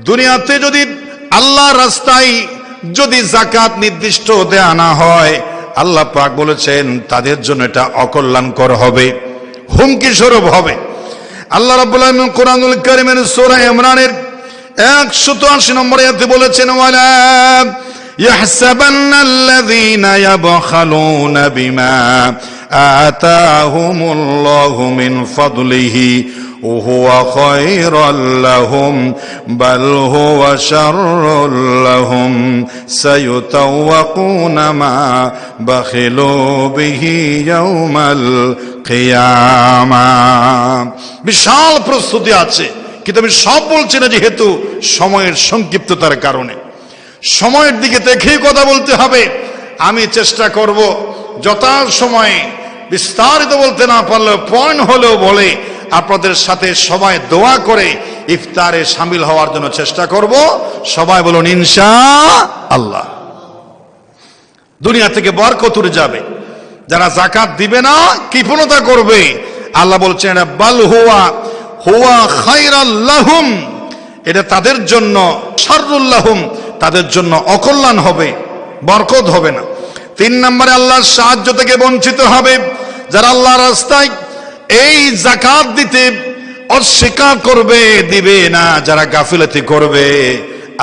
দুনিয়াতে যদি আল্লাহর রাস্তায় যদি যাকাত নির্দিষ্ট দেয়া না হয়, আল্লাহ পাক বলেছেন তাদের জন্য এটা অকল্যাণকর হবে, হুমকি স্বরূপ হবে। আল্লাহ রাব্বুল আলামিন কোরআনুল কারীমের সূরা ইমরানের 180 নম্বর আয়াতে বলেছেন, ওয়ালা ইয়াহসাবান্নাল্লাযীনা ইয়াবখালুনা বিমা আতাহুমুল্লাহু মিন ফাদলিহি ওহুয়া খায়রাল লাহুম বাল হুয়া শাররুল লাহুম সায়ুতাওয়াকুনা মা বাখিলু বিহি ইয়াউমাল কিয়ামাহ। বিশাল প্রস্তুতি আছে, কিন্তু আমি সব বলছি না যেহেতু সময়ের সংক্ষিপ্ততার কারণে। সময়ের দিকে দেখেই কথা বলতে হবে। আমি চেষ্টা করব যথাসময়ে বিস্তারিত বলতে না পারলেও পয়েন্ট হলেও বলে আপনাদের সাথে সবাই দোয়া করে ইফতারে শামিল হওয়ার জন্য চেষ্টা করব। সবাই বলুন ইনশাআল্লাহ। দুনিয়া থেকে বরকত উঠে যাবে। যারা যাকাত দিবে না, কৃপণতা করবে, আল্লাহ বলছেন এটা বাল হুয়া খায়রাল লাহুম, এটা তাদের জন্য শাররুল লাহুম, তাদের জন্য অকল্যাণ হবে, বরকত হবে না। 3 নম্বরে আল্লাহর সাহায্য থেকে বঞ্চিত হবে যারা আল্লাহর রাস্তায় এই যাকাত দিতে অস্বীকার করবে, দিবে না, যারা গাফিলতি করবে,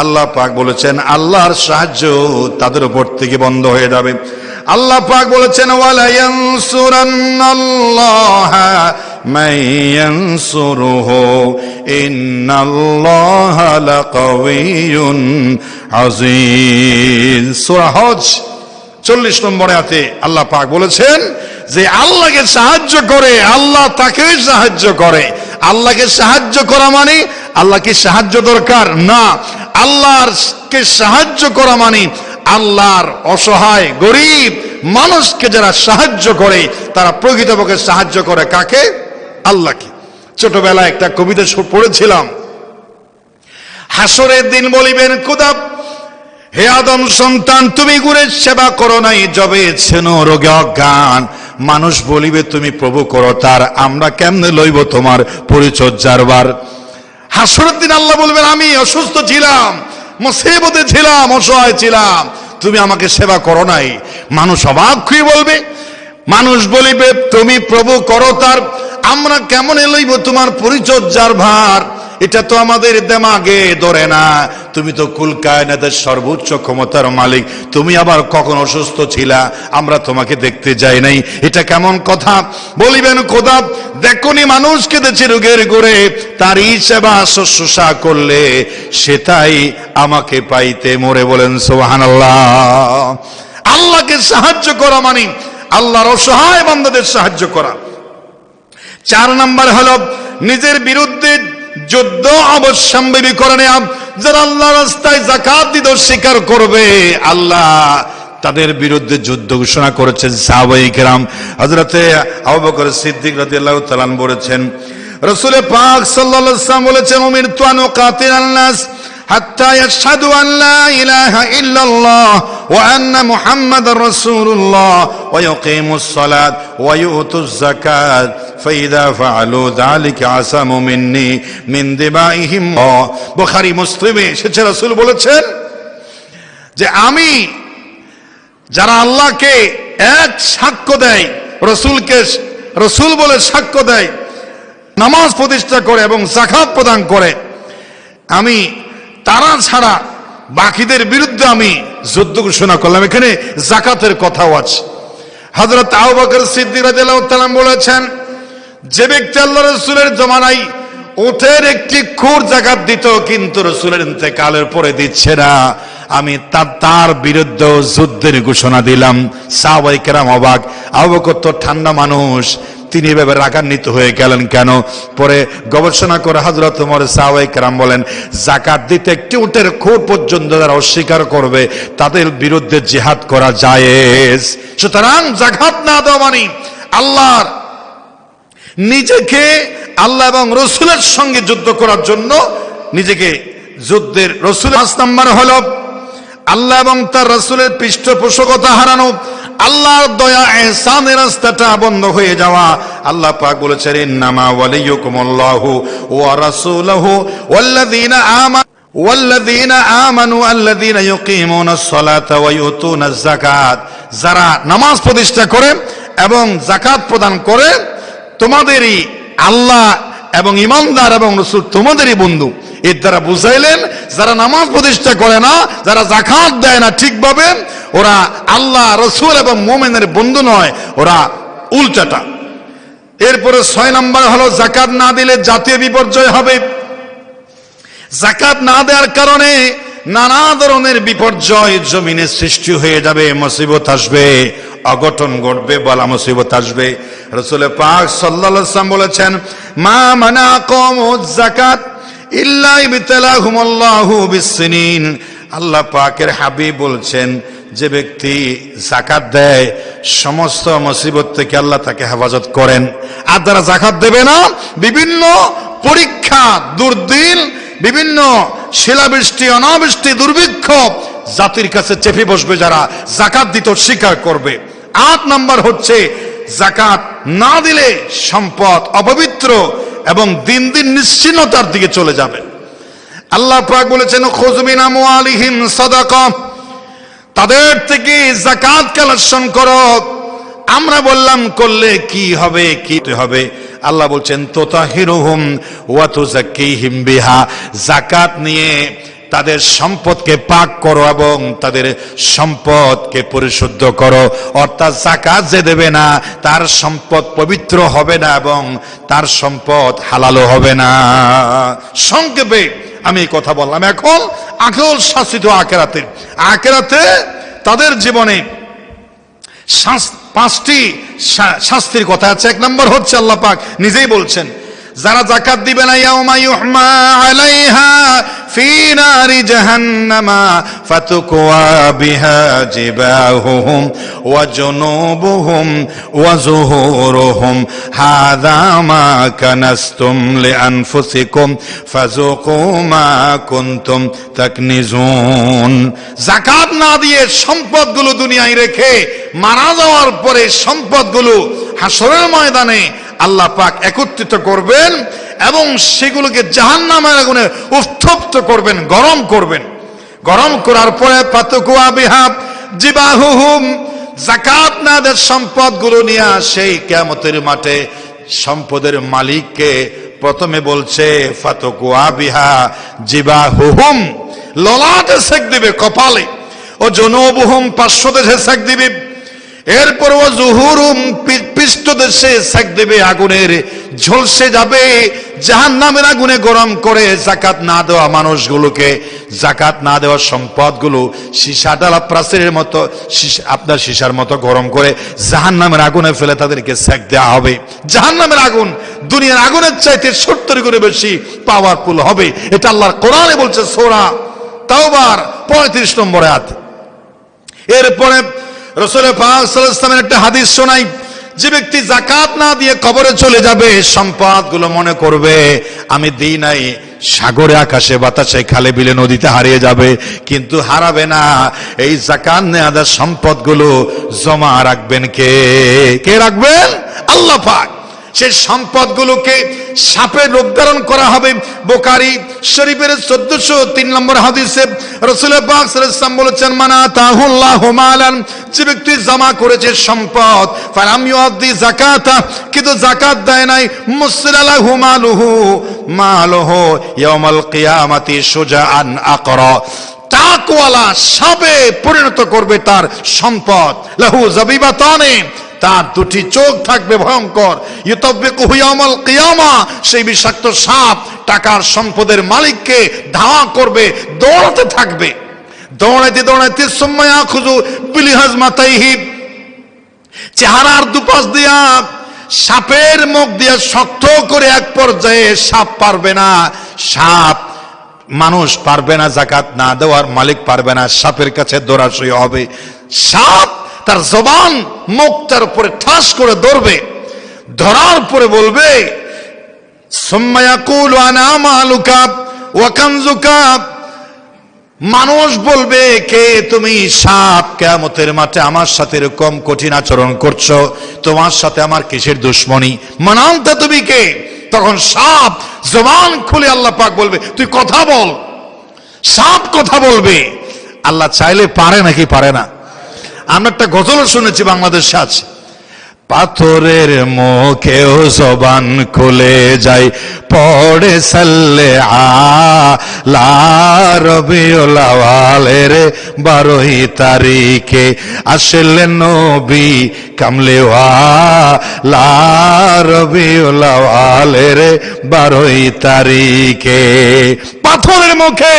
আল্লাহ পাক বলেছেন আল্লাহর সাহায্য তাদের উপর থেকে বন্ধ হয়ে যাবে। আল্লাহ পাক বলেছেন ওয়ালা ইয়ানসুরান্নাল্লাহা মান ইয়ানসুরুহু ইন্নাল্লাহা লাকাওয়িয়্যুন আযীজ। সূরা হজ 40 নম্বর আয়াতে আল্লাহ পাক বলেছেন যে আল্লাহকে সাহায্য করে আল্লাহ তাকেই সাহায্য করে। আল্লাহকে সাহায্য করা মানে আল্লাহ কি সাহায্য দরকার না, আল্লাহকে সাহায্য করা মানে আল্লাহর অসহায় গরিব মানুষকে যারা সাহায্য করে তারা প্রকৃতপক্ষে সাহায্য করে কাকে? আল্লাহকে। ছোটবেলায় একটা কবিতা পড়েছিলাম, হাসরের দিন বলিবেন খোদা, হে আদম সন্তান তুমি গুরের সেবা করো নাই যবে ছেন রোগে অজ্ঞান। মানুষ বলিবে তুমি প্রভু করো তার, আমরা কেমনে লইব তোমার পরিচর্যার বার। হাসরের দিন আল্লাহ বলবেন আমি অসুস্থ ছিলাম, মুসিবতে ছিলাম, অসহায় ছিলাম, তুমি আমাকে সেবা করো নাই। মানুষ অবাক হয়ে বলবে, মানুষ বলিবে তুমি প্রভু করো তার, আমরা কেমনে লইব তোমার পরিচর্যার ভার। এটা তো আমাদের দেমাগে ধরে না। তুমি তো কুল কায়নাতের সর্বোচ্চ ক্ষমতার মালিক, তুমি আবার কখন অসুস্থ ছিলা, আমরা তোমাকে দেখতে যাই নাই, এটা কেমন কথা? বলিবেন খোদা দেখনি মানুষ কেঁদেছে রোগের করে, তারই সেবা শুশ্রূষা করলে সেটাই আমাকে পাইতে মোরে। বলেন সুবহানাল্লাহ। আল্লাহকে সাহায্য করা মানে আল্লাহর অসহায় বান্দাদের সাহায্য করা। 4 নাম্বার হলো নিজের বিরুদ্ধে যুদ্ধ অবশ্যম্ভাবী করে নেওয়া। যারা আল্লাহ রাস্তায় যাকাত দিতে স্বীকার করবে, আল্লাহ তাদের বিরুদ্ধে যুদ্ধ ঘোষণা করেছেন। সাহাবায়ে কেরাম হযরতে আবু বকর সিদ্দিক রাদিয়াল্লাহু তাআলা বলেছেন, রাসূল পাক সাল্লাল্লাহু আলাইহি ওয়াসাল্লাম বলেছেন, উমিরতু আন উকাতিলান নাস হাত্তা ইয়াশহাদু আন লা ইলাহা ইল্লাল্লাহ ওয়া আন্না মুহাম্মাদার রাসূলুল্লাহ ওয়া ইউকিমুস সালাত ওয়া ইউতুজ যাকাত ফাইদা ফাআলু যালিকা আসামু মিন্নি মিন দিমাইহিম। বুখারী মুসলিমে এসেছে, রাসূল বলেছেন যে আমি যারা আল্লাহকে এক সাক্ষ্য দেয়, রাসূলকে রাসূল বলে সাক্ষ্য দেয়, নামাজ প্রতিষ্ঠা করে এবং যাকাত প্রদান করে, আমি তারা ছাড়া বাকিদের বিরুদ্ধে আমি যুদ্ধ ঘোষণা করলাম। এখানে যাকাতের কথাও আছে। হযরত আবু বকর সিদ্দিক রাদিয়াল্লাহু তাআলা বলেছেন, যে ব্যক্তি আল্লাহ রাসূলের জমানায় উটের একটি খুর যাকাত দিত কিন্তু রাসূলের ইন্তেকালের পরে দিচ্ছে না, আমি তার বিরুদ্ধে যুদ্ধের ঘোষণা দিলাম। সাহাবায়ে কেরাম অবাক। আবু বকর তো ঠান্ডা মানুষ, তিনি এভাবে রাগান্বিত হয়ে গেলেন কেন? পরে গবেষণা করে হযরত ওমর সাহাবায়ে কেরাম বলেন, যাকাত দিতে একটি উটের খুর পর্যন্ত যারা অস্বীকার করবে তাদের বিরুদ্ধে জিহাদ করা জায়েজ। সুতরাং যাকাত না দেওয়া মানে আল্লাহর নিজেকে আল্লাহ এবং রসুলের সঙ্গে যুদ্ধ করার জন্য নিজেকে যুদ্ধের রসুল। 5 নাম্বার হলো আল্লাহ এবং তার রসুলের পৃষ্ঠপোষকতা হারানো, আল্লাহর দয়া ইহসানের রাস্তাটা বন্ধ হয়ে যাওয়া। আল্লাহ পাক বলেছেন, ইন্নামা ওয়ালিয়ুকুমুল্লাহু ওয়া রাসূলুহু ওয়াল্লাযীনা আমানু আল্লাযীনা ইউকিমুনাস সালাতা ওয়া ইউতুনাজ যাকাত। যারা নামাজ প্রতিষ্ঠা করে এবং যাকাত প্রদান করে তোমাদেরই আল্লাহ এবং ঈমানদার এবং রাসূল তোমাদেরই বন্ধু। এর দ্বারা বুঝাইলেন যারা নামাজ প্রতিষ্ঠা করে না, যারা যাকাত দেয় না ঠিকভাবে, ওরা আল্লাহ রাসূল এবং মুমিনের বন্ধু নয়, ওরা উল্টাটা। এরপরে 6 নাম্বার হলো যাকাত না দিলে জাতীয় বিপর্যয় হবে। যাকাত না দেওয়ার কারণে নানা ধরনের বিপর্যয় জমিনে সৃষ্টি হয়ে যাবে, মুসিবত আসবে, অঘটন ঘটবে, বালা মুসিবত আসবে। রাসূল পাক সাল্লাল্লাহু আলাইহি ওয়াসাল্লাম বলেছেন, মা মানাকুমুজ যাকাত ইল্লা ইবতালাহুমুল্লাহু বিসসিনিন। আল্লাহ পাকের হাবিব বলছেন, যে ব্যক্তি যাকাত দেয় সমস্ত মুসিবত থেকে আল্লাহ তাকে হেফাজত করেন। আর যারা যাকাত দেবে না, বিভিন্ন পরীক্ষা, দুর্দিন, বিভিন্ন শিলাবৃষ্টি, অনাবৃষ্টি, দুর্ভিক্ষ জাতির কাছে চেপে বসবে যারা যাকাত দিতে অস্বীকার করবে। 8 নাম্বার হচ্ছে যাকাত না দিলে সম্পদ অপবিত্র এবং দিন দিন নিশ্চিহ্নতার দিকে চলে যাবে। আল্লাহ পাক বলেছেন, খুয মিন আমওয়ালিহিম সাদাকা, তাদের থেকে যাকাত কালেকশন করো। আমরা বললাম করলে কি হবে, কি হবে? আল্লাহ বলছেন, তুতাহিরুহুম ওয়া তুযাক্কিহিম বিহা, যাকাত নিয়ে তাদের সম্পদকে পাক করো এবং তাদের সম্পদকে পরিশুদ্ধ করো। অর্থাৎ যাকাত যে দেবে না তার সম্পদ পবিত্র হবে না এবং তার সম্পদ হালালও হবে না। সংক্ষেপে আমি এই কথা বললাম। এখন আসল শাসিত আখিরাতে তাদের জীবনে 5টি শাস্তির কথা আছে। 1 নম্বর হচ্ছে আল্লাহ পাক নিজেই বলছেন, যারা যাকাত দিবে না, ইয়াউমা ইউহমা আলাইহা ফি নারি জাহান্নামা ফাতুকওয়া বিহা জিবাহুহুম ওয়া জুনুবুহুম ওয়া যুহুরুহুম হাযা মা কানাসতুম লিআনফুসিকুম ফাযুকু মা কুনতুম তাকনিজুন। যাকাত না দিয়ে সম্পদগুলো দুনিয়ায় রেখে মারা যাওয়ার পরে সম্পদগুলো হাসরের ময়দানে আল্লাহ পাক একত্রিত করবেন এবং সেগুলোকে জাহান্নামের আগুনে উত্তপ্ত করবেন, গরম করবেন। গরম করার পরে ফাতুকুয়া বিহা জিবাহুহুম, যাকাত না দেওয়ার সম্পদগুলো নিয়ে সেই কিয়ামতের মাঠে সম্পদের মালিককে প্রথমে বলছে ফাতকুয়া বিহা জিবাহুহুম, ললাটে সেক দিবে, কপালে। ও জুনুবুহুম, পার্শ্বদেশে সেক দিবে। এরপর ও জুহুরুম, পৃষ্ঠদেশে সেক দিবে, আগুনের ঝলসে যাবে, জাহান্নামের আগুনে গরম করে যাকাত না দেওয়া মানুষগুলোকে, যাকাত না দেওয়া সম্পদগুলো সীসা ডালা প্রাচীরের মতো, আপনার সীসার মতো গরম করে জাহান্নামের আগুনে ফেলে তাদেরকে সেক দেওয়া হবে। জাহান্নামের আগুন দুনিয়ার আগুনের চাইতে 70 গুণে বেশি পাওয়ারফুল হবে। এটা আল্লাহর কোরআনে বলছে, সূরা তাওবার 35 নম্বর আয়াত। এরপরে রাসূল পাক সাল্লাল্লাহু আলাইহি ওয়াসাল্লামের একটা হাদিস শোনাই, যে ব্যক্তি যাকাত না দিয়ে কবরে চলে যাবে, সম্পদগুলো মনে করবে আমি দিই নাই, সাগরে আকাশে বাতাসে খালে বিলে নদীতে হারিয়ে যাবে, কিন্তু হারাবে না। এই যাকাত নেওয়া সম্পদগুলো জমা রাখবেন কে? কে রাখবেন? আল্লাহ পাক। সেই সম্পদগুলোকে সাপের রূপ ধারণ করা হবে। বুখারী শরীফের 1403 নম্বর হাদিসে রাসূল পাক সাল্লাল্লাহু আলাইহি ওয়াসাল্লাম বলেছেন, মানা তাহুল্লাহু মালান, যে ব্যক্তি জমা করেছে সম্পদ, ফালাম ইউআদ্দি যাকাতা, কিন্তু যাকাত দেয় নাই, মুসলালাহু মালুহু ইয়াউমাল কিয়ামাতি শুজাআন আকরা, তাকওয়ালা সাপে পরিণত করবে তার সম্পদ। লাহু যাবিবাতানে, তার দুটি চোখ থাকবে ভয়ঙ্কর। ইউতাব্বিকুহু ইয়াউমাল কিয়ামা, সেই বিষাক্ত সাপ টাকার সম্পদের মালিককে ধাওয়া করবে, দৌড়াতে থাকবে, দৌড়াইতে দৌড়াইতে সুম্মা ইয়াখুযু বিলিহাজমাতাইহি, চেহারার দুপাশ দিয়া সাপের মুখ দিয়ে শক্ত করে এক পর্যায়ে সাপ পারবে না, সাপ মানুষ পারবে না, যাকাত না দেওয়ার মালিক পারবে না, সাপের কাছে দৌড়াশই হবে। সাপ তার জবান মুখটার উপরে ঠাস করে ধরবে, ধরার পরে বলবে, সুম্মা ইয়াকুলু আনা মালুকা ওয়া কানজুকা, মানুষ বলবে, কে তুমি? সাপ। কিয়ামতের মাঠে আমার সাথে এরকম কঠিন আচরণ করছো, তোমার সাথে আমার কিসের দুশ্মনী? মান আনতা, তুমি কে? তখন সাপ জবান খুলে আল্লাহ পাক বলবে, তুই কথা বল। সাপ কথা বলবে। আল্লাহ চাইলে পারে নাকি পারে না? আমরা একটা গজল শুনেছি বাংলাদেশে আছে, পাথরের মুখেও জবান খুলে যায়, পড়ে সাল্লে আলা রবিউল আওয়ালের 12 তারিখে আসলেন নবী কামলে ওয়ালা রবিউল আওয়ালের 12 তারিখে। পাথরের মুখে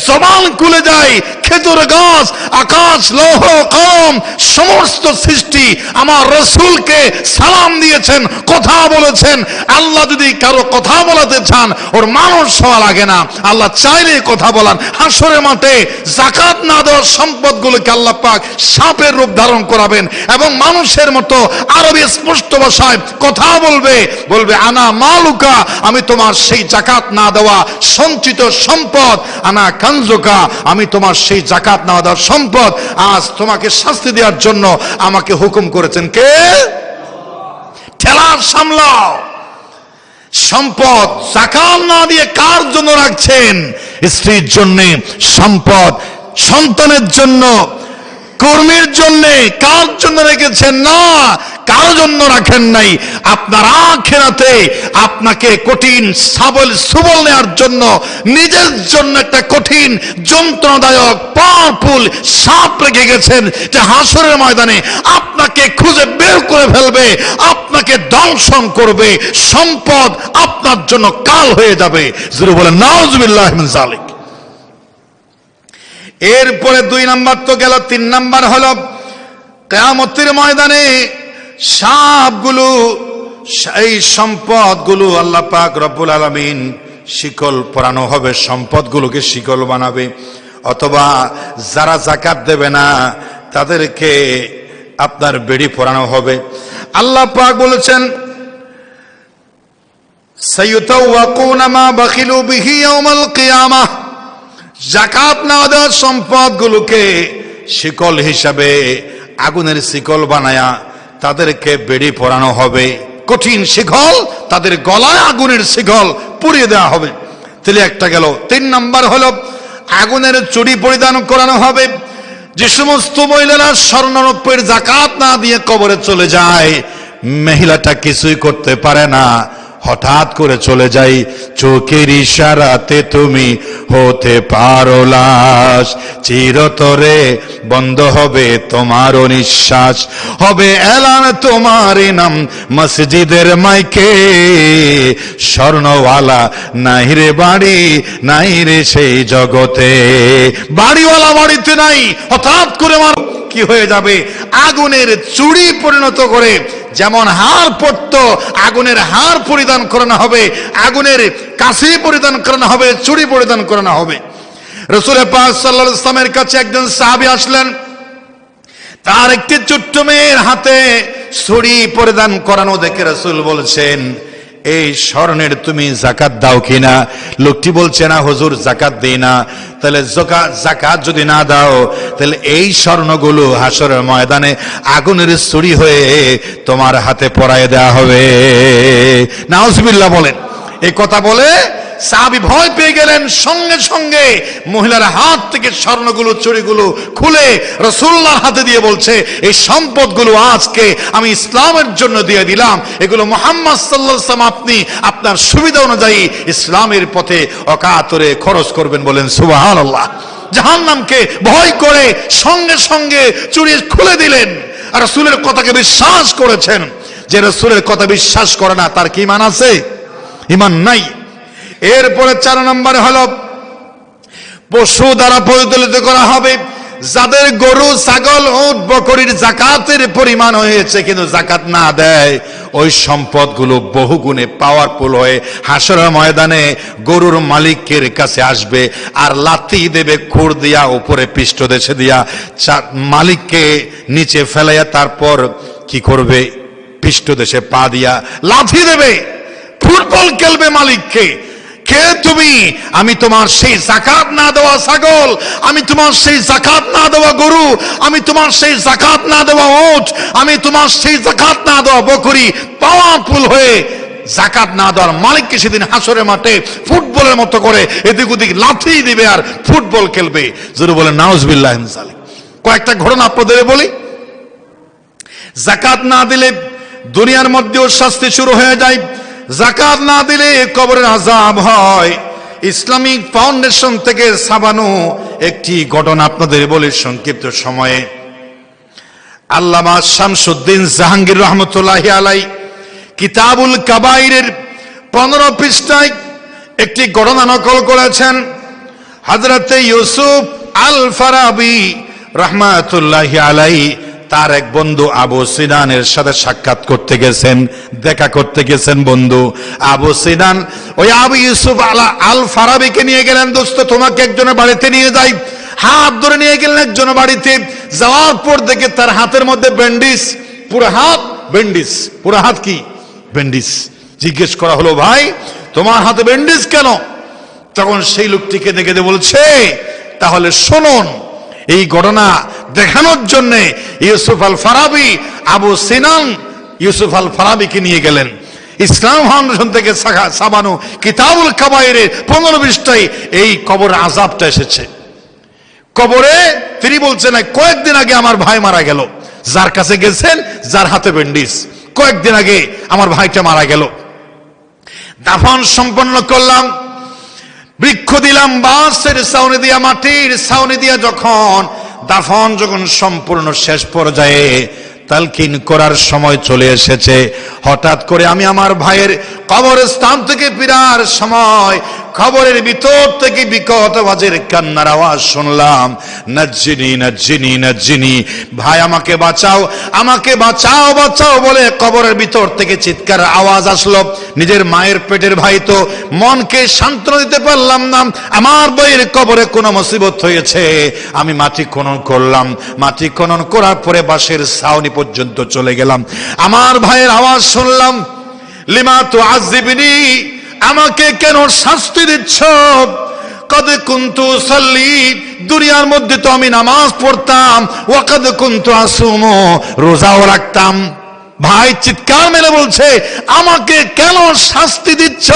জবান খুলে যায়, খেজুর গাছ, আকাশ, লৌহ কলম, সমস্ত সৃষ্টি আমার রাসূলকে সালাম দিয়েছেন, কথা বলেছেন। আল্লাহ যদি কারো কথা বলাতে চান, ওর মানুষ হওয়া লাগে না, আল্লাহ চাইলে কথা বলান। হাসরের মাঠে যাকাত না দেওয়ার সম্পদগুলোকে আল্লাহ পাক সাপের রূপ ধারণ করাবেন এবং মানুষের মতো আরবি স্পষ্ট ভাষায় কথা বলবে, বলবে আনা মালুকা, আমি তোমার সেই যাকাত না দেওয়া সঞ্চিত সম্পদ, আনা কানজুকা, আমি তোমার সেই যাকাত না দেওয়ার সম্পদ। আজ তোমাকে শাস্তি দেওয়ার জন্য আমাকে হুকুম করেছেন কে? ঠেলা সামলাও। সম্পদ যাকাত না দিয়ে কার জন্য রাখছেন? স্ত্রীর জন্য সম্পদ, সন্তানের জন্য, কর্মীর জন্য। কার জন্য রেখেছেন? না, কারো জন্য রাখেন নাই। আপনার আখিরাতে আপনাকে কঠিন সাবল সুবল নেওয়ার জন্য, নিজের জন্য একটা কঠিন যন্ত্রণাদায়ক পাওয়ারফুল সাপ রেখে গেছেন, যে হাসরের ময়দানে আপনাকে খুঁজে বের করে ফেলবে, আপনাকে দংশন করবে, সম্পদ আপনার জন্য কাল হয়ে যাবে। জোরে বলেন নাউজুবিল্লাহি মিন যালিক। এরপরে 2 নাম্বার তো গেল, 3 নাম্বার হলো কিয়ামতের ময়দানে সাপগুলো, এই সম্পদগুলো আল্লাহ পাক রব্বুল আলামিন শিকল পরানো হবে, সম্পদগুলোকে শিকল বানাবে, অথবা যারা যাকাত দেবে না তাদেরকে আপনার বেড়ি পরানো হবে। আল্লাহ পাক বলেছেন, সাইয়ুতাওয়াকুনা মা বাখিলু বিহি ইয়াউমাল কিয়ামাহ, যাকাত না দেওয়া সম্পদগুলোকে শিকল হিসাবে আগুনের শিকল বানায়া তাদেরকে বেড়ি পরানো হবে, কঠিন শিকল, তাদের গলায় আগুনের শিকল পরিয়ে দেওয়া হবে। তাহলে একটা গেল। 3 নাম্বার হলো আগুনের চুড়ি পরিধান করানো হবে। যে সমস্ত মহিলারা স্বর্ণরৌপ্যের যাকাত না দিয়ে কবরে চলে যায়, মহিলাটা কিছুই করতে পারে না, হঠাৎ করে চলে যাই, চোখের ইশারাতে তুমি হতে পারো লাশ, চিরতরে বন্ধ হবে তোমার নিঃশ্বাস, হবে এলান তোমার নাম মসজিদের মাইকে, স্বর্ণওয়ালা নাই রে বাড়ি, নাই রে সেই জগতে। বাড়িওয়ালা বাড়িতে নাই, হঠাৎ করে আমার কি হয়ে যাবে, আগুনের চুড়ি পরিণত করে, যেমন হার পড়তো আগুনের হার পরিধান করানো হবে, আগুনের কাছে পরিধান করানো হবে, চুড়ি পরিধান করানো হবে। রাসূল পাক সাল্লাল্লাহু আলাইহি ওয়াসাল্লামের কাছে একজন সাহাবী আসলেন, তার একটি ছোট্ট মেয়ের হাতে চুড়ি পরিধান করানো দেখে রাসূল বলছেন, এই স্বর্ণের তুমি যাকাত দাও কিনা? লোকটি বলছে, না হুজুর, যাকাত দেই না। তাহলে যাকাত যদি না দাও, তাহলে এই স্বর্ণগুলো হাসরের ময়দানে আগুনের চুড়ি হয়ে তোমার হাতে পরায় দেওয়া হবে। নাউজুবিল্লাহ বলেন। এই কথা বলে সাহাবী ভয় পেয়ে গেলেন। সঙ্গে সঙ্গে মহিলার হাত থেকে স্বর্ণগুলো, চুড়িগুলো খুলে রাসূলুল্লাহর হাতে দিয়ে বলছে, এই সম্পদগুলো আজকে আমি ইসলামের জন্য দিয়ে দিলাম, এগুলো মুহাম্মদ সাল্লাল্লাহু আলাইহি ওয়াসাল্লাম আপনি আপনার সুবিধা অনুযায়ী ইসলামের পথে অকাতরে খরচ করবেন। বলেন সুবহানাল্লাহ। জাহান্নামকে ভয় করে সঙ্গে সঙ্গে চুড়ি খুলে দিলেন। আর রাসূলের কথাকে বিশ্বাস করেছেন। যে রাসূলের কথা বিশ্বাস করে না, তার কি ঈমান আছে? ঈমান নাই। এরপরে 4 নম্বরে হলো পশু দ্বারা পরিচালিত করা হবে। যাদের গরু, ছাগল, উট, বকরির যাকাতের পরিমাণ হয়েছে কিন্তু যাকাত না দেয়, ওই সম্পদগুলো বহুগুণে পাওয়ারফুল হয়ে হাসরের ময়দানে গরুর মালিকের কাছে আসবে আর লাথি দেবে, খুর দিয়া উপরে পৃষ্ঠদেশে দিয়া মালিককে নিচে ফেলাইয়া, তারপর কি করবে, পৃষ্ঠদেশে পা দিয়া লাথি দেবে, ফুটবল খেলবে মালিককে। কে তুমি? আমি তোমার সেই যাকাত না দেওয়া ছাগল, আমি তোমার সেই যাকাত না দেওয়া গরু, আমি তোমার সেই যাকাত না দেওয়া উট, আমি তোমার সেই যাকাত না দেওয়া বকরি পাওয়ারফুল হয়ে যাকাত না দেওয়ার মালিককে সেদিন হাসরের মাঠে ফুটবলের মতো করে এদিক ওদিক লাথি দিবে আর ফুটবল খেলবে। যদি বলেন নাউজুবিল্লাহ মিন যালিক। কয়েকটা ঘটনা আপনাদের বলি। যাকাত না দিলে দুনিয়ার মধ্যেও শাস্তি শুরু হয়ে যায়, যাকাত না দিলে কবরের আযাব হয়। ইসলামিক ফাউন্ডেশন থেকে ছাপানো একটি ঘটনা আপনাদের বলি সংক্ষিপ্ত সময়ে। আল্লামা শামসুদ্দিন জাহাঙ্গীর রহমতুল্লাহি আলাই কিতাবুল কাবাইরের 15 পৃষ্ঠায় একটি ঘটনা নকল করেছেন। হযরতে ইউসুফ আল ফারাবি রহমাতুল্লাহি আলাই তার এক বন্ধু আবু সিনানের সাথে সাক্ষাৎ করতে গেছেন, দেখা করতে গেছেন বন্ধু আবু সিনান। ওই আবু ইউসুফ আল ফারাবিকে নিয়ে গেলেন, দোস্ত তোমাকে একজনের বাড়িতে নিয়ে যাই। হাত ধরে নিয়ে গেলেন একজনের বাড়িতে। যাওয়ার পর দেখে তার হাতের মধ্যে ব্যান্ডিজ, পুরো হাত ব্যান্ডিজ। পুরো হাত কি? ব্যান্ডিজ। জিজ্ঞেস করা হলো, ভাই তোমার হাতে ব্যান্ডিজ কেন? তখন সেই লোকটিকে দেখে বলছে, তাহলে শুনুন। এই ঘটনা দেখানোর জন্য ইউসুফ আল ফারাবি আবু সিনান ইউসুফ আল ফারাবিকে নিয়ে গেলেন। ইসলাম ফাউন্ডেশন থেকে ছাপানো কিতাবুল কাবাইরের 15 পৃষ্ঠায় এই কবর আযাবটা এসেছে। কবরে তিনি বলছেন, কয়েকদিন আগে আমার ভাই মারা গেল। যার কাছে গেছেন, যার হাতে ব্যান্ডিজ, কয়েকদিন আগে আমার ভাইটা মারা গেল। দাফন সম্পন্ন করলাম, বৃক্ষ দিলাম, বাঁশের ছাউনি দিয়া, মাটির ছাউনি দিয়া যখন দাফন যখন সম্পূর্ণ শেষ পর্যায়ে তালকিন করার সময় চলে এসেছে, হঠাৎ করে আমি আমার ভাইয়ের কবরস্থান থেকে ফেরার সময় খবরের ভিতর থেকে বিকট আওয়াজের কান্নার আওয়াজ শুনলাম, নাজ্জিনি নাজ্জিনি নাজ্জিনি, ভাই আমাকে বাঁচাও, আমাকে বাঁচাও বাঁচাও বলে কবরের ভিতর থেকে চিৎকার আওয়াজ আসলো। নিজের মায়ের পেটের ভাই তো, মনকে সান্ত্বনা দিতে পারলাম না। আমার ভাইয়ের কবরে কোনো মুসিবত হয়েছে। আমি মাটি খনন করলাম, মাটি খনন করার পরে বাঁশের ছাউনি পর্যন্ত চলে গেলাম। আমার ভাইয়ের আওয়াজ শুনলাম, লিমা তুআযিবনি, আমাকে কেন শাস্তি দিচ্ছ? কদ কুনতু সাল্লি, দুনিয়ার মধ্যে তো আমি নামাজ পড়তাম, ওয়া কদ কুনতু আসুমু, রোজাও রাখতাম। ভাই চিৎকার মেরে বলছে, আমাকে কেন শাস্তি দিচ্ছ?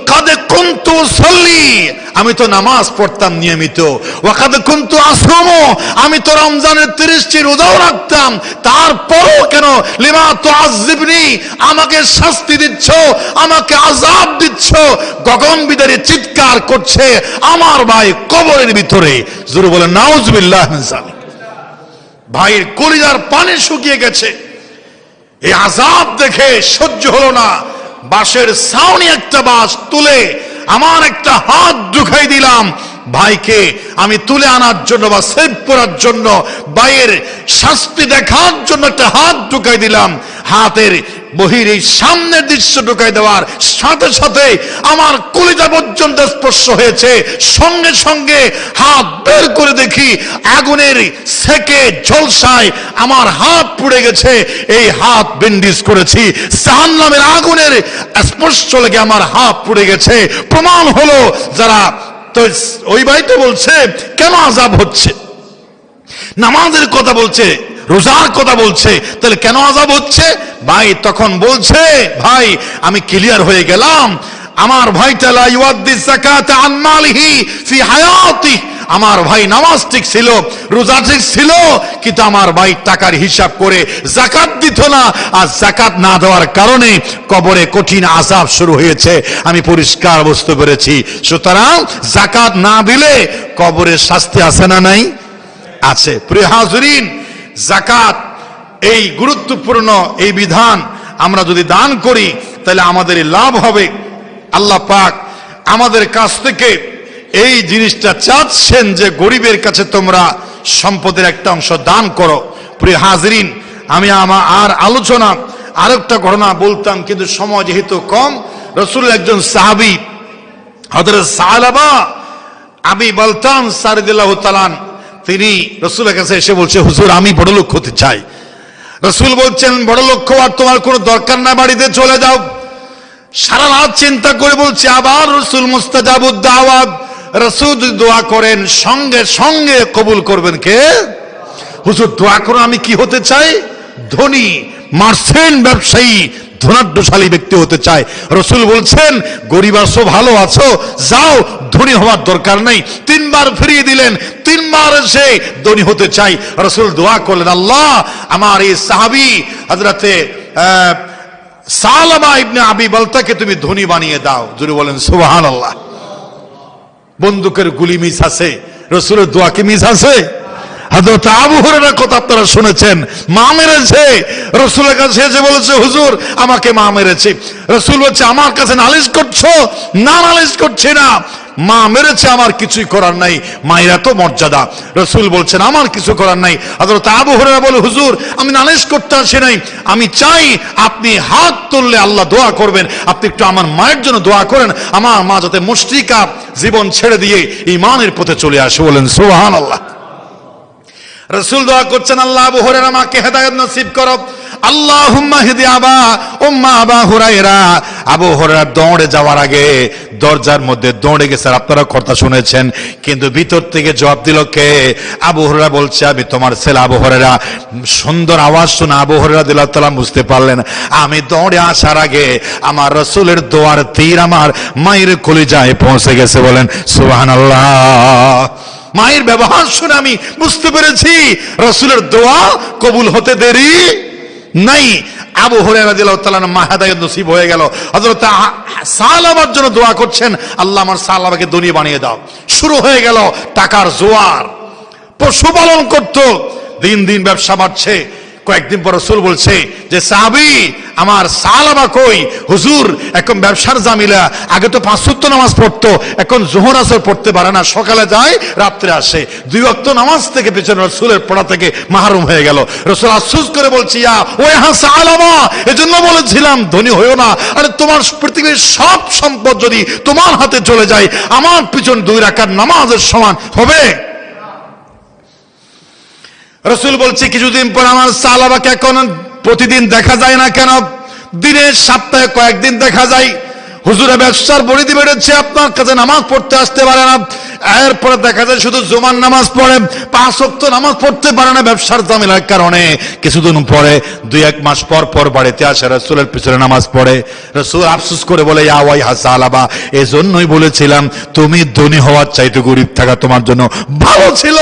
কাদে কুনতু উসাল্লি, আমি তো নামাজ পড়তাম নিয়মিত, ওয়া কাদে কুনতু আসুমু, আমি তো রমজানের 30টি রোজাও রাখতাম, তারপরও কেন লিমা তুআযিবনি, আমাকে শাস্তি দিচ্ছ, আমাকে আযাব দিচ্ছ। গগন বিদারী চিৎকার করছে আমার ভাই কবরের ভিতরে। জোরে বলেন নাউযুবিল্লাহ মিন যালিক। ভাইয়ের কলিজার পানি শুকিয়ে গেছে, এই আযাব দেখে সহ্য হলো না। বাঁশের ছাউনি একটা বাঁশ তুলে আমার একটা হাত ঢুকাই দিলাম, ভাইকে আমি তুলে আনার জন্য বা সেভ করার জন্য, ভাইয়ের শাস্তি দেখার জন্য একটা হাত ঢুকাই দিলাম। হাতের বহির এই সামনের দৃশ্য ঢুকাই দেওয়ার সাথে সাথে আমার কলিজা পর্যন্ত স্পর্শ হয়েছে। সঙ্গে সঙ্গে হাত বের করে দেখি আগুনের সেকে ঝলসায় আমার হাত পুড়ে গেছে। এই হাত বেন্ডিজ করেছি, জাহান্নামের আগুনের স্পর্শ লেগে আমার হাত পুড়ে গেছে। প্রমাণ হলো যারা, তো ওই ভাই তো বলছে কেন আযাব হচ্ছে, নামাজের কথা বলছে, রোজার কথা বলছে, তাহলে কেন আযাব হচ্ছে? ভাই তখন বলছে, ভাই আমি ক্লিয়ার হয়ে গেলাম, আমার ভাইটা লা ইউআদ্দি যাকাতা আন মালিহি ফি হায়াতি, আমার ভাই নামাজ ঠিক ছিল, রোজা ঠিক ছিল, কিন্তু আমার ভাই টাকার হিসাব করে যাকাত দিত না, আর যাকাত না দেওয়ার কারণে কবরে কঠিন আযাব শুরু হয়েছে। আমি পরিষ্কার বুঝতে পেরেছি। সুতরাং যাকাত না দিলে কবরের শাস্তি আছে না নাই? আছে। প্রিয় হাজরিন, যাকাত এই গুরুত্বপূর্ণ এই বিধান আমরা যদি দান করি তাহলে আমাদের লাভ হবে। আল্লাহ পাক আমাদের কাছ থেকে এই জিনিসটা চাচ্ছেন যে গরিবের কাছে তোমরা সম্পদের একটা অংশ দান করো। প্রিয় হাজরিন, আমি আমার আর আলোচনা আরেকটা ঘটনা বলতাম, কিন্তু সময় যেহেতু কম। রাসূলের একজন সাহাবী হযরত সালাবা আবি বালতান রাদিয়াল্লাহু তাআলা, তিনি রাসূলের কাছে এসে বলছে, হুজুর আমি বড় লোক হতে চাই। রাসূল বলছেন, বড় লোক হওয়ার তোমার কোনো দরকার না, বাড়িতে চলে যাও। সারা রাত চিন্তা করে বলছে, আবার রাসূল মুস্তাজাবুদ দাওয়াত, রাসূল যদি দোয়া করেন সঙ্গে সঙ্গে কবুল করবেন কে? হুজুর দোয়া করুন, আমি কি হতে চাই? ধনী, মার্চেন্ট ব্যবসায়ী, ধনাঢ্যশালী ব্যক্তি হতে চায়। রাসূল বলছেন, গরিব আছো, ভালো আছো, যাও, ধনী হওয়ার দরকার নেই। 3 বার ফিরিয়ে দিলেন, 3 বার সে ধনী হতে চাই। রাসূল দোয়া করলেন, আল্লাহ আমার এই সাহাবী হযরতে সালামা ইবনে আবি বালতাকে তুমি ধনী বানিয়ে দাও। জোরে বলেন সুবহানাল্লাহ। বন্দুকের গুলি মিস আছে, রাসূলের দোয়া কি মিস আছে? হযরত আবু হুরায়রার কথা আপনারা শুনেছেন, মা মেরেছে, রাসূলের কাছে এসে বলেছে, হুজুর আমাকে মা মেরেছে। রাসূল বলছে, আমার কাছে নালিশ করছো? না, নালিশ করছি না, মা মেরেছে, আমার কিছুই করার নাই, মায়ের এত মর্যাদা। রাসূল বলছেন, আমার কিছু করার নাই। হযরত আবু হুরায়রা বলে, হুজুর আমি নালিশ করতে আসি নাই, আমি চাই আপনি হাত তুললে আল্লাহ দোয়া করবেন, আপনি একটু আমার মায়ের জন্য দোয়া করেন, আমার মা যাতে মুশরিকা জীবন ছেড়ে দিয়ে ঈমানের পথে চলে আসে। বলেন সুবহানাল্লাহ। রাসূল দোয়া করছেন, আল্লাহ আবু হুরায়রা মাকে হেদায়েত নসিব করো। আল্লাহুম্মা হিদি আবা উম্মা আবা হুরায়রা। আবু হুরায়রা দৌড়ে যাওয়ার আগে দরজার মধ্যে দৌড়ে গেছে, আপনারা কথা শুনেছেন, কিন্তু ভিতর থেকে জবাব দিল কে? আবু হুরায়রা বলছে, আমি তোমার ছেলে আবু হুরায়রা। সুন্দর আওয়াজ শুনে আবু হুরায়রা রাদিয়াল্লাহু তাআলা বুঝতে পারলেন, আমি দৌড়ে আসার আগে আমার রাসূলের দোয়ার তীর আমার মায়ের কলিজায় পৌঁছে গেছে। বলেন সুবহানাল্লাহ। মায়ের ব্যবহার শুনে আমি বুঝতে পেরেছি রাসূলের দোয়া কবুল হতে দেরি নাই। আবু হুরায়রা রাদিয়াল্লাহু তাআলা মা হেদায়েত নসিব হয়ে গেল। হযরত সালাবার জন্য দোয়া করছেন, আল্লাহ আমার সালাবাকে ধনী বানিয়ে দাও। শুরু হয়ে গেল টাকার জোয়ার। পশুপালন করত, দিন দিন ব্যবসা বাড়ছে। কয়েকদিন পর রাসূল বলছে যে, সাহাবী আমার সালাবা কই? হুজুর এখন ব্যবসার জামিলা, আগে তো 5 ওয়াক্ত নামাজ পড়তো, এখন যোহর আসর পড়তে পারে না, সকালে যায় রাত্রে আসে, 2 ওয়াক্ত নামাজ থেকে পেছনে রাসূলের পড়া থেকে মাহরুম হয়ে গেল। রাসূল আফসোস করে বলছি, ইয়া ওয়াহা সালাবা, এজন্য বলেছিলাম ধনী হইও না। আরে তোমার পৃথিবীর সব সম্পদ যদি তোমার হাতে চলে যায়, আমার পিছন 2 রাকাত নামাজের সমান হবে? রাসূল বলছে, কিছুদিন পর আমার সালাবাকে এখন প্রতিদিন দেখা যায় না কেন? দিনের সপ্তাহে কয়েকদিন দেখা যায়। হুজুরে ব্যবসার পরিধি বেড়েছে, আপনার কাছে নামাজ পড়তে আসতে পারে না, এরপরে দেখা যায় শুধু জুমার নামাজ পড়ে, 5 ওয়াক্ত নামাজ পড়তে পারে না ব্যবসার ঝামেলার কারণে। কিছুদিন পরে 2-1 মাস পর পর বাড়িতে আসে, রাসূলের পিছনে নামাজ পড়ে। রাসূল আফসোস করে বলে, ইয়া ওয়াইহা সালাবা, এজন্যই বলেছিলাম তুমি ধনী হওয়ার চাইতে গরিব থাকা তোমার জন্য ভালো ছিল।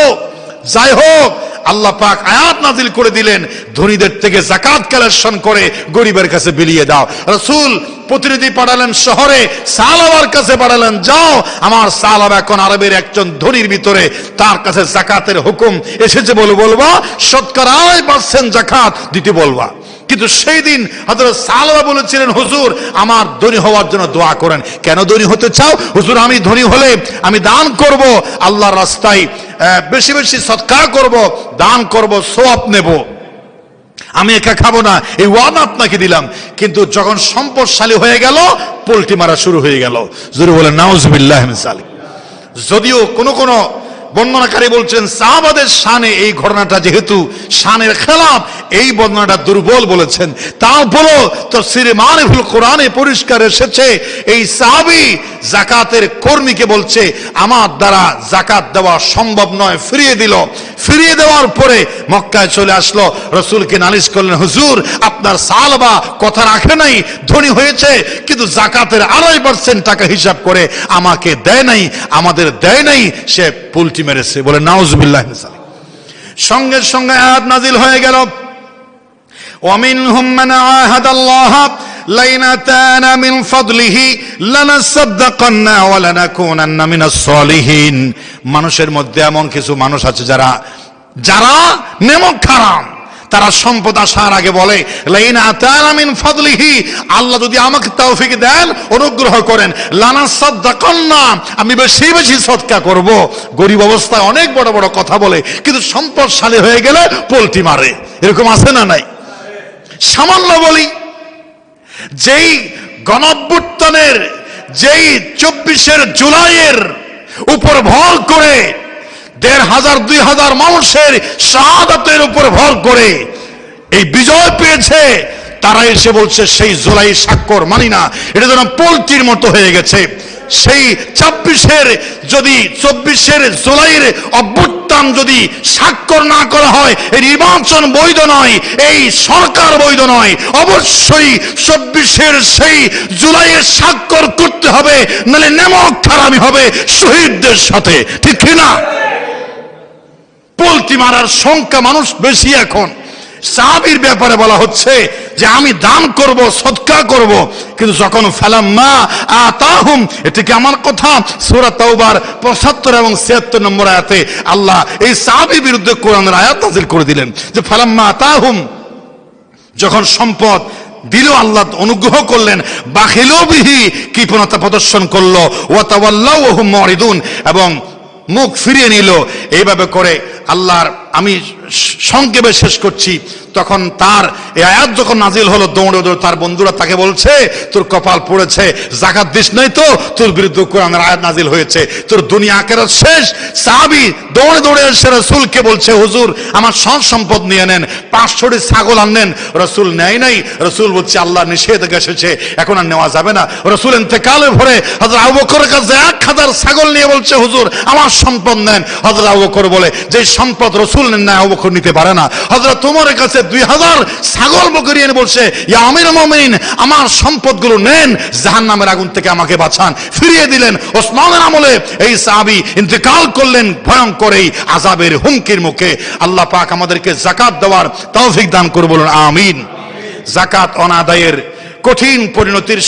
যাই হোক, আল্লাহ পাক আয়াত নাযিল করে দিলেন, ধনীদের থেকে যাকাত কালেকশন করে গরিবের কাছে বিলিয়ে দাও। রাসূল প্রতিনিধি পাঠালেন শহরে, সালাবার কাছে পাঠালেন, যাও আমার সালাবা এখন আরবের একজন ধনীর ভিতরে, তার কাছে যাকাতের হুকুম এসেছে বলবা, শতকরা 8% যাকাত দিতে বলবা। কিন্তু সেই দিন হযরত সালাবা বলেছিলেন, হুজুর আমার ধনী হওয়ার জন্য দোয়া করেন। কেন ধনী হতে চাও? হুজুর আমি ধনী হলে আমি দান করব, আল্লাহর রাস্তায় বেশি বেশি সদকা করব, দান করব, সওয়াব নেব, আমি একা খাবো না, এই ওয়াদা আপনাকে দিলাম। কিন্তু যখন সম্পদশালী হয়ে গেল, পোল্টি মারা শুরু হয়ে গেল। জোরে বলেন নাউজুবিল্লাহ মিন যালিক। যদিও কোন কোন বর্ণনাকারী বলছেন সাহাবাদের শানে এই ঘটনাটা যেহেতু শানের খেলাফ, এই বর্ণনাটা দুর্বল বলেছেন। তারপরও তাফসীরে মারিফুল কোরআনে পরিষ্কার এসেছে, এই সাহাবী যাকাতের কর্মীকে বলছে আমার দ্বারা যাকাত দেওয়া সম্ভব নয়, ফিরিয়ে দিল। ফিরিয়ে দেওয়ার পরে মক্কায় চলে আসলো, রাসূলকে নালিশ করলেন, হুজুর আপনার সালাবা কথা রাখে নাই, ধনী হয়েছে কিন্তু যাকাতের 2.5% টাকা হিসাব করে আমাকে দেয় নাই, আমাদের দেয় নাই, সে পুলটি মেরেছে। বলে নাউজুবিল্লাহ। সঙ্গে সঙ্গে আয়াত নাজিল হয়ে গেল, ওয়ামিনহুম মান আহাদাল্লাহ লাইন আতানা মিন ফাদলিহি লানাসাদদাকান্না ওয়া লানাকুনান্না মিনাস সালিহিন। মানুষের মধ্যে এমন কিছু মানুষ আছে যারা নেমক হারাম, তারা সম্পদ আসার আগে বলে লাইন আতানা মিন ফাদলিহি, আল্লাহ যদি আমাকে তৌফিক দেন, অনুগ্রহ করেন, লানাসাদদাকান্না, আমি বেশি বেশি সদকা করব। গরিব অবস্থায় অনেক বড় বড় কথা বলে, কিন্তু সম্পদশালী হয়ে গেলে পোল্টি মারে। এরকম আছে না নাই? সামান্য বলি, যেই গণঅভ্যুত্থানের, যেই 24 জুলাইয়ের উপর ভর করে 1500-2000 মানুষের শাহাদাতের উপর ভর করে এই বিজয় পেয়েছে, তারা এসে বলছে সেই জুলাই স্বাক্ষর মানি না, এটা যেন পোল্ট্রির মতো হয়ে গেছে। সেই 24 জুলাইয়ের অভ্যুত্থান যদি স্বাক্ষর না করা হয়, এই নির্বাচন বৈধ নয়, এই সরকার বৈধ নয়। অবশ্যই 24 সেই জুলাইয়ের স্বাক্ষর করতে হবে, নাহলে নেমক খারামি হবে শহীদদের সাথে, ঠিক কিনা? পোল্ট্রি মারার সংখ্যা মানুষ বেশি এখন। সাহাবীর ব্যাপারে বলা হচ্ছে যে আমি দান করব, সদকা করব, কিন্তু যখন ফালাম্মা আতাহুম, এটা কি আমার কথা? সূরা তাওবার 75 এবং 76 নম্বর আয়াতে আল্লাহ এই সাহাবীর বিরুদ্ধে কোরআনের আয়াত নাযিল করে দিলেন যে ফালাম্মা আতাহুম, যখন সম্পদ দিল, আল্লাহ অনুগ্রহ করলেন, বাখিলু বিহি, কৃপণতা প্রদর্শন করলো, ওয়া তাওয়াল্লাউ ওয়া হুম মুরিদুন, এবং মুখ ফিরিয়ে নিল। এইভাবে করে আল্লাহর, আমি সংক্ষেপে শেষ করছি, তখন তার এই আয়াত যখন নাজিল হলো, দৌড়ে দৌড়ে তার বন্ধুরা তাকে বলছে তোর কপাল পড়েছে, যাকাত দিস নাই তো তোর বিরুদ্ধে কোরআনের আয়াত নাজিল হয়েছে, তোর দুনিয়া আখিরাত শেষ। সাহাবী দৌড়ে দৌড়ে এসে রাসূলকে বলছে, হুজুর আমার সব সম্পদ নিয়ে নেন, 500টি ছাগল আনেন। রাসূল নেয় নাই। রাসূল বলছে আল্লাহ নিষেধ এসেছে, এখন আর নেওয়া যাবে না। রাসূল ইন্তেকালের পরে হযরত আবু বকরের কাছে 1000 ছাগল নিয়ে বলছে, হুজুর আমার সম্পদ নেন। হযরত আবু বকর বলে, যে সম্পদ রাসূল নেন না, আবু বকর নিতে পারে না। হযরত ওমরের কাছে 2000 ছাগল বকরি এনে বলছে, ইয়া আমিরুল মুমিনিন আমার সম্পদগুলো নেন, জাহান্নামের আগুন থেকে আমাকে বাঁচান। ফিরিয়ে দিলেন। ওসমানের আমলে এই সাহাবী ইন্তেকাল করলেন ভয়ঙ্কর এই আযাবের হুমকির মুখে। আল্লাহ পাক আমাদেরকে যাকাত দেওয়ার তৌফিক দান করুন, বলুন আমিন। যাকাত অনাদায়ের কঠিন পরিণতির